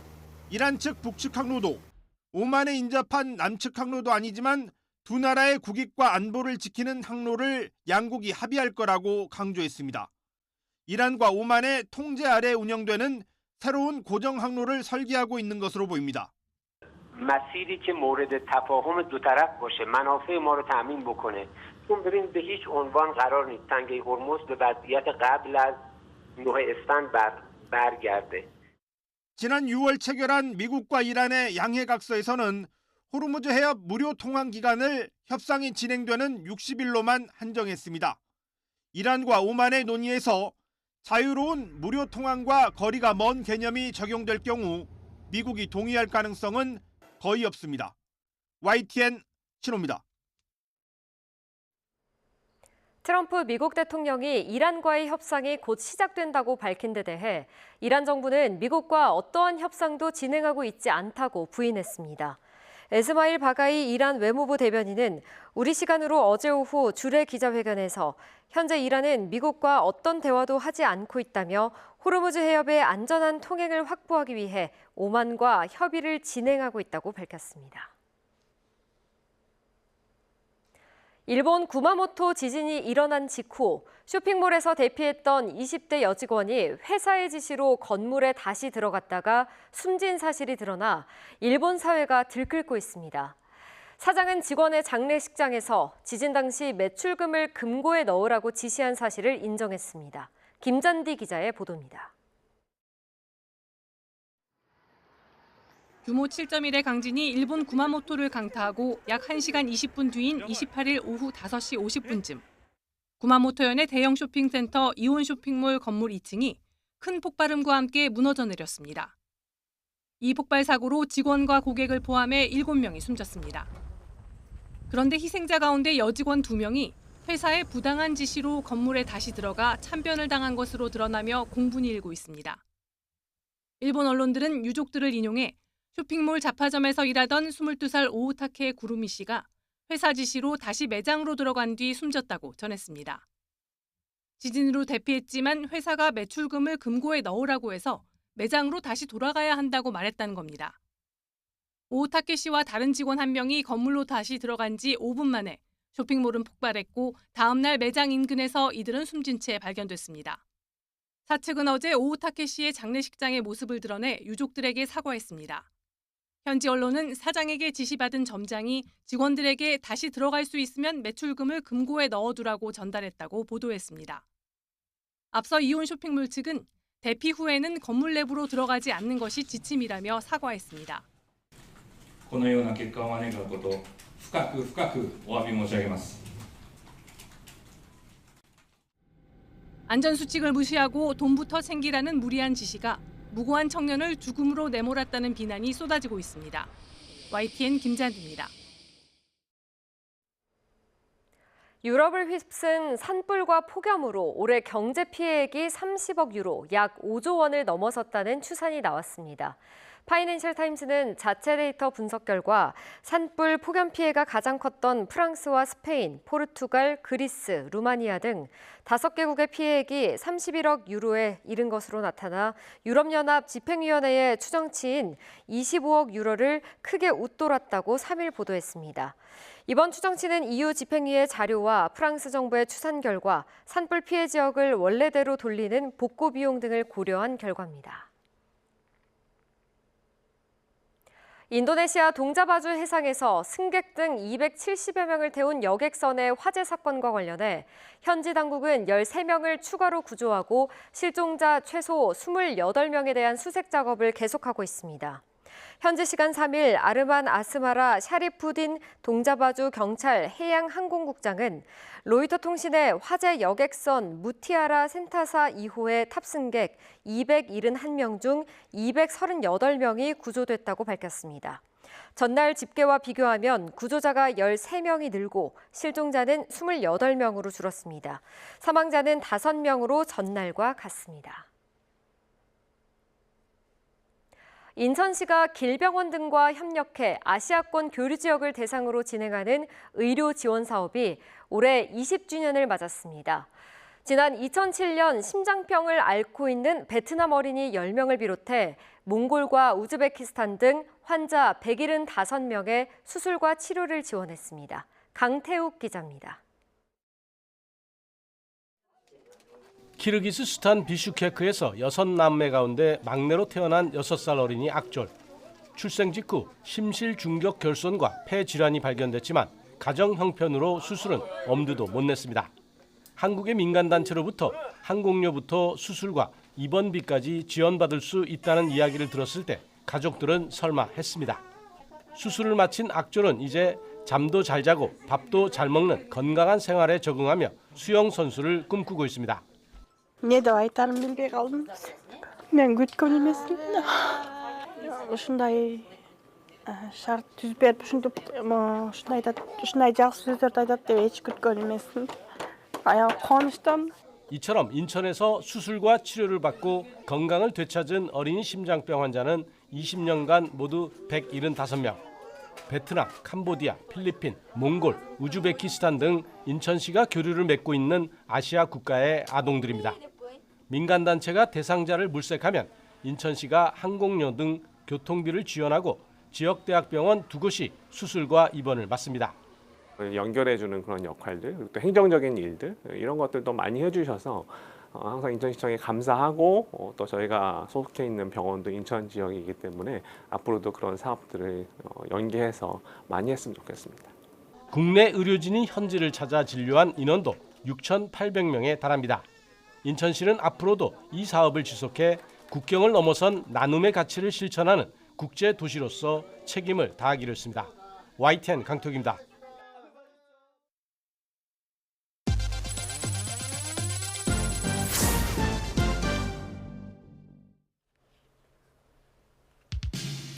이란 측 북측 항로도 오만에 인접한 남측 항로도 아니지만 두 나라의 국익과 안보를 지키는 항로를 양국이 합의할 거라고 강조했습니다. 이란과 오만의 통제 아래 운영되는 새로운 고정 항로를 설계하고 있는 것으로 보입니다. مسیری که مورد تفاهم دو طرف باشه منافع ما رو تامین بکنه چون ببین به هیچ عنوان قرار نیست تنگه هرمز به وضعیت قبل از نوح اسفند برگرده. 지난 6월 체결한 미국과 이란의 양해각서에서는 호르무즈 해협 무료 통항 기간을 협상이 진행되는 60일로만 한정했습니다. 이란과 오만의 논의에서 자유로운 무료 통항과 거리가 먼 개념이 적용될 경우 미국이 동의할 가능성은 거의 없습니다. YTN 신호입니다. 트럼프 미국 대통령이 이란과의 협상이 곧 시작된다고 밝힌 데 대해 이란 정부는 미국과 어떠한 협상도 진행하고 있지 않다고 부인했습니다. 에스마일 바가이 이란 외무부 대변인은 우리 시간으로 어제 오후 주례 기자회견에서 현재 이란은 미국과 어떤 대화도 하지 않고 있다며 호르무즈 해협의 안전한 통행을 확보하기 위해 오만과 협의를 진행하고 있다고 밝혔습니다. 일본 구마모토 지진이 일어난 직후 쇼핑몰에서 대피했던 20대 여직원이 회사의 지시로 건물에 다시 들어갔다가 숨진 사실이 드러나 일본 사회가 들끓고 있습니다. 사장은 직원의 장례식장에서 지진 당시 매출금을 금고에 넣으라고 지시한 사실을 인정했습니다. 김잔디 기자의 보도입니다. 규모 7.1의 강진이 일본 구마모토를 강타하고 약 1시간 20분 뒤인 28일 오후 5시 50분쯤 구마모토현의 대형 쇼핑센터 이온 쇼핑몰 건물 2층이 큰 폭발음과 함께 무너져 내렸습니다. 이 폭발 사고로 직원과 고객을 포함해 7명이 숨졌습니다. 그런데 희생자 가운데 여직원 2명이 회사의 부당한 지시로 건물에 다시 들어가 참변을 당한 것으로 드러나며 공분이 일고 있습니다. 일본 언론들은 유족들을 인용해 쇼핑몰 잡화점에서 일하던 22살 오우타케 구루미 씨가 회사 지시로 다시 매장으로 들어간 뒤 숨졌다고 전했습니다. 지진으로 대피했지만 회사가 매출금을 금고에 넣으라고 해서 매장으로 다시 돌아가야 한다고 말했다는 겁니다. 오우타케 씨와 다른 직원 1명이 건물로 다시 들어간 지 5분 만에 쇼핑몰은 폭발했고 다음 날 매장 인근에서 이들은 숨진 채 발견됐습니다. 사측은 어제 오우타케 씨의 장례식장의 모습을 드러내 유족들에게 사과했습니다. 현지 언론은 사장에게 지시받은 점장이 직원들에게 다시 들어갈 수 있으면 매출금을 금고에 넣어두라고 전달했다고 보도했습니다. 앞서 이온 쇼핑몰 측은 대피 후에는 건물 내부로 들어가지 않는 것이 지침이라며 사과했습니다. このような結果を招くことを深くお詫び申し上げます。 안전수칙을 무시하고 돈부터 챙기라는 무리한 지시가 무고한 청년을 죽음으로 내몰았다는 비난이 쏟아지고 있습니다. YTN 김잔디입니다. 유럽을 휩쓴 산불과 폭염으로 올해 경제 피해액이 30억 유로, 약 5조 원을 넘어섰다는 추산이 나왔습니다. 파이낸셜 타임스는 자체 데이터 분석 결과 산불 폭염 피해가 가장 컸던 프랑스와 스페인, 포르투갈, 그리스, 루마니아 등 5개국의 피해액이 31억 유로에 이른 것으로 나타나 유럽연합 집행위원회의 추정치인 25억 유로를 크게 웃돌았다고 3일 보도했습니다. 이번 추정치는 EU 집행위의 자료와 프랑스 정부의 추산 결과 산불 피해 지역을 원래대로 돌리는 복구 비용 등을 고려한 결과입니다. 인도네시아 동자바주 해상에서 승객 등 270여 명을 태운 여객선의 화재 사건과 관련해 현지 당국은 13명을 추가로 구조하고 실종자 최소 28명에 대한 수색 작업을 계속하고 있습니다. 현지 시간 3일 아르만 아스마라 샤리푸딘 동자바주 경찰 해양항공국장은 로이터 통신의 화재 여객선 무티아라 센타사 2호의 탑승객 271명 중 238명이 구조됐다고 밝혔습니다. 전날 집계와 비교하면 구조자가 13명이 늘고 실종자는 28명으로 줄었습니다. 사망자는 5명으로 전날과 같습니다. 인천시가 길병원 등과 협력해 아시아권 교류 지역을 대상으로 진행하는 의료 지원 사업이 올해 20주년을 맞았습니다. 지난 2007년 심장병을 앓고 있는 베트남 어린이 10명을 비롯해 몽골과 우즈베키스탄 등 환자 175명의 수술과 치료를 지원했습니다. 강태욱 기자입니다. 키르기스스탄 비슈케크에서 6남매 가운데 막내로 태어난 6살 어린이 악졸. 출생 직후 심실 중격 결손과 폐 질환이 발견됐지만 가정 형편으로 수술은 엄두도 못 냈습니다. 한국의 민간단체로부터 항공료부터 수술과 입원비까지 지원받을 수 있다는 이야기를 들었을 때 가족들은 설마 했습니다. 수술을 마친 악졸은 이제 잠도 잘 자고 밥도 잘 먹는 건강한 생활에 적응하며 수영 선수를 꿈꾸고 있습니다. Не, давай тәрбиелге қалдым. Мен өткөн емеспін. Ушундай шарт түзүп берип, ушинтип ушундай жақсы сөздөрдү айтат деп эч күткөн эмесмин. 이처럼 인천에서 수술과 치료를 받고 건강을 되찾은 어린이 심장병 환자는 20년간 모두 175명. 베트남, 캄보디아, 필리핀, 몽골, 우즈베키스탄 등 인천시가 교류를 맺고 있는 아시아 국가의 아동들입니다. 민간단체가 대상자를 물색하면 인천시가 항공료 등 교통비를 지원하고 지역대학병원 2곳이 수술과 입원을 맡습니다. 연결해주는 그런 역할들, 그리고 또 행정적인 일들 이런 것들도 많이 해주셔서 항상 인천시청에 감사하고 또 저희가 속해 있는 병원도 인천 지역이기 때문에 앞으로도 그런 사업들을 연계해서 많이 했으면 좋겠습니다. 국내 의료진이 현지를 찾아 진료한 인원도 6,800명에 달합니다. 인천시는 앞으로도 이 사업을 지속해 국경을 넘어선 나눔의 가치를 실천하는 국제 도시로서 책임을 다하기로 했습니다. YTN 강톡입니다.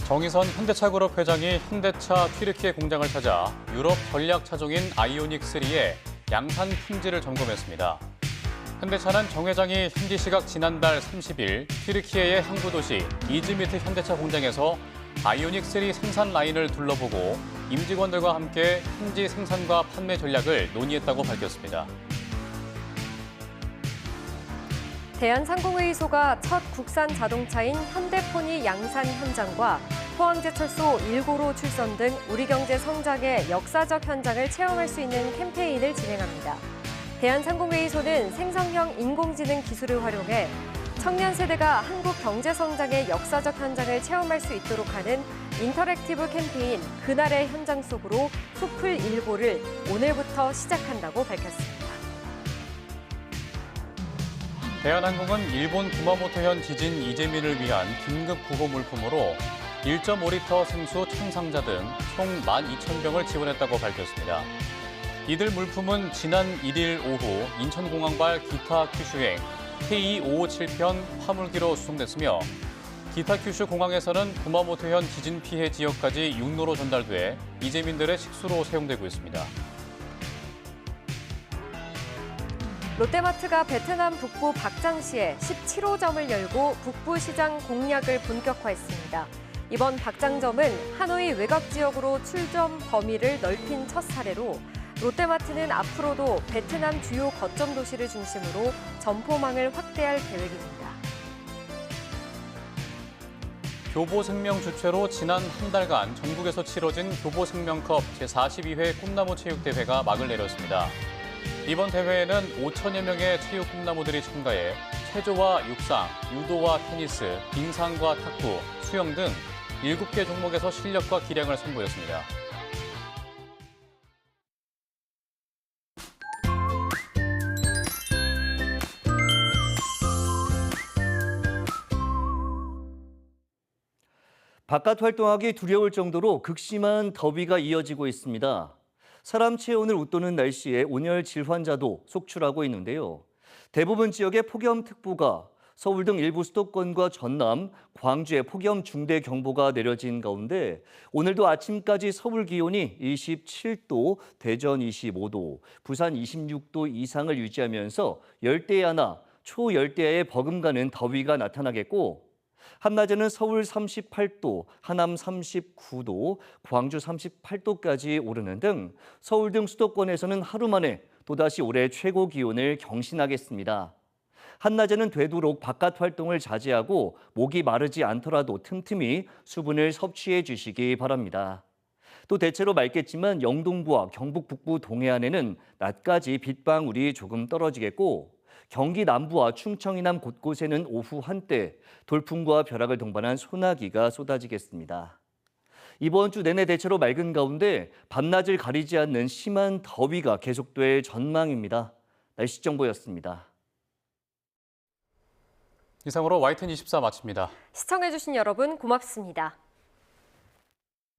정의선 현대차그룹 회장이 현대차 튀르키예 공장을 찾아 유럽 전략 차종인 아이오닉3의 양산 품질을 점검했습니다. 현대차는 정 회장이 현지 시각 지난달 30일 튀르키예의 항구 도시 이즈미트 현대차 공장에서 아이오닉3 생산 라인을 둘러보고 임직원들과 함께 현지 생산과 판매 전략을 논의했다고 밝혔습니다. 대한상공회의소가 첫 국산 자동차인 현대포니 양산 현장과 포항제철소 1고로 출선 등 우리 경제 성장의 역사적 현장을 체험할 수 있는 캠페인을 진행합니다. 대한상공회의소는 생성형 인공지능 기술을 활용해 청년 세대가 한국 경제 성장의 역사적 현장을 체험할 수 있도록 하는 인터랙티브 캠페인 그날의 현장 속으로 숲을 1고를 오늘부터 시작한다고 밝혔습니다. 대한항공은 일본 구마모토현 지진 이재민을 위한 긴급 구호 물품으로 1.5리터 생수 1,000상자 등 총 12,000병을 지원했다고 밝혔습니다. 이들 물품은 지난 1일 오후 인천공항발 기타 큐슈행 KE557편 화물기로 수송됐으며 기타 큐슈 공항에서는 구마모토현 지진 피해 지역까지 육로로 전달돼 이재민들의 식수로 사용되고 있습니다. 롯데마트가 베트남 북부 박장시에 17호점을 열고 북부 시장 공략을 본격화했습니다. 이번 박장점은 하노이 외곽 지역으로 출점 범위를 넓힌 첫 사례로 롯데마트는 앞으로도 베트남 주요 거점 도시를 중심으로 점포망을 확대할 계획입니다. 교보생명 주최로 지난 한 달간 전국에서 치러진 교보생명컵 제42회 꿈나무체육대회가 막을 내렸습니다. 이번 대회에는 5천여 명의 체육 꿈나무들이 참가해 체조와 육상, 유도와 테니스, 빙상과 탁구, 수영 등 7개 종목에서 실력과 기량을 선보였습니다. 바깥 활동하기 두려울 정도로 극심한 더위가 이어지고 있습니다. 사람 체온을 웃도는 날씨에 온열 질환자도 속출하고 있는데요. 대부분 지역에 폭염특보가, 서울 등 일부 수도권과 전남, 광주에 폭염 중대경보가 내려진 가운데 오늘도 아침까지 서울 기온이 27도, 대전 25도, 부산 26도 이상을 유지하면서 열대야나 초열대야에 버금가는 더위가 나타나겠고, 한낮에는 서울 38도, 하남 39도, 광주 38도까지 오르는 등 서울 등 수도권에서는 하루 만에 또다시 올해 최고 기온을 경신하겠습니다. 한낮에는 되도록 바깥 활동을 자제하고 목이 마르지 않더라도 틈틈이 수분을 섭취해 주시기 바랍니다. 또 대체로 맑겠지만 영동부와 경북 북부 동해안에는 낮까지 빗방울이 조금 떨어지겠고, 경기 남부와 충청 이남 곳곳에는 오후 한때 돌풍과 벼락을 동반한 소나기가 쏟아지겠습니다. 이번 주 내내 대체로 맑은 가운데 밤낮을 가리지 않는 심한 더위가 계속될 전망입니다. 날씨 정보였습니다. 이상으로 YTN24 마칩니다. 시청해주신 여러분 고맙습니다.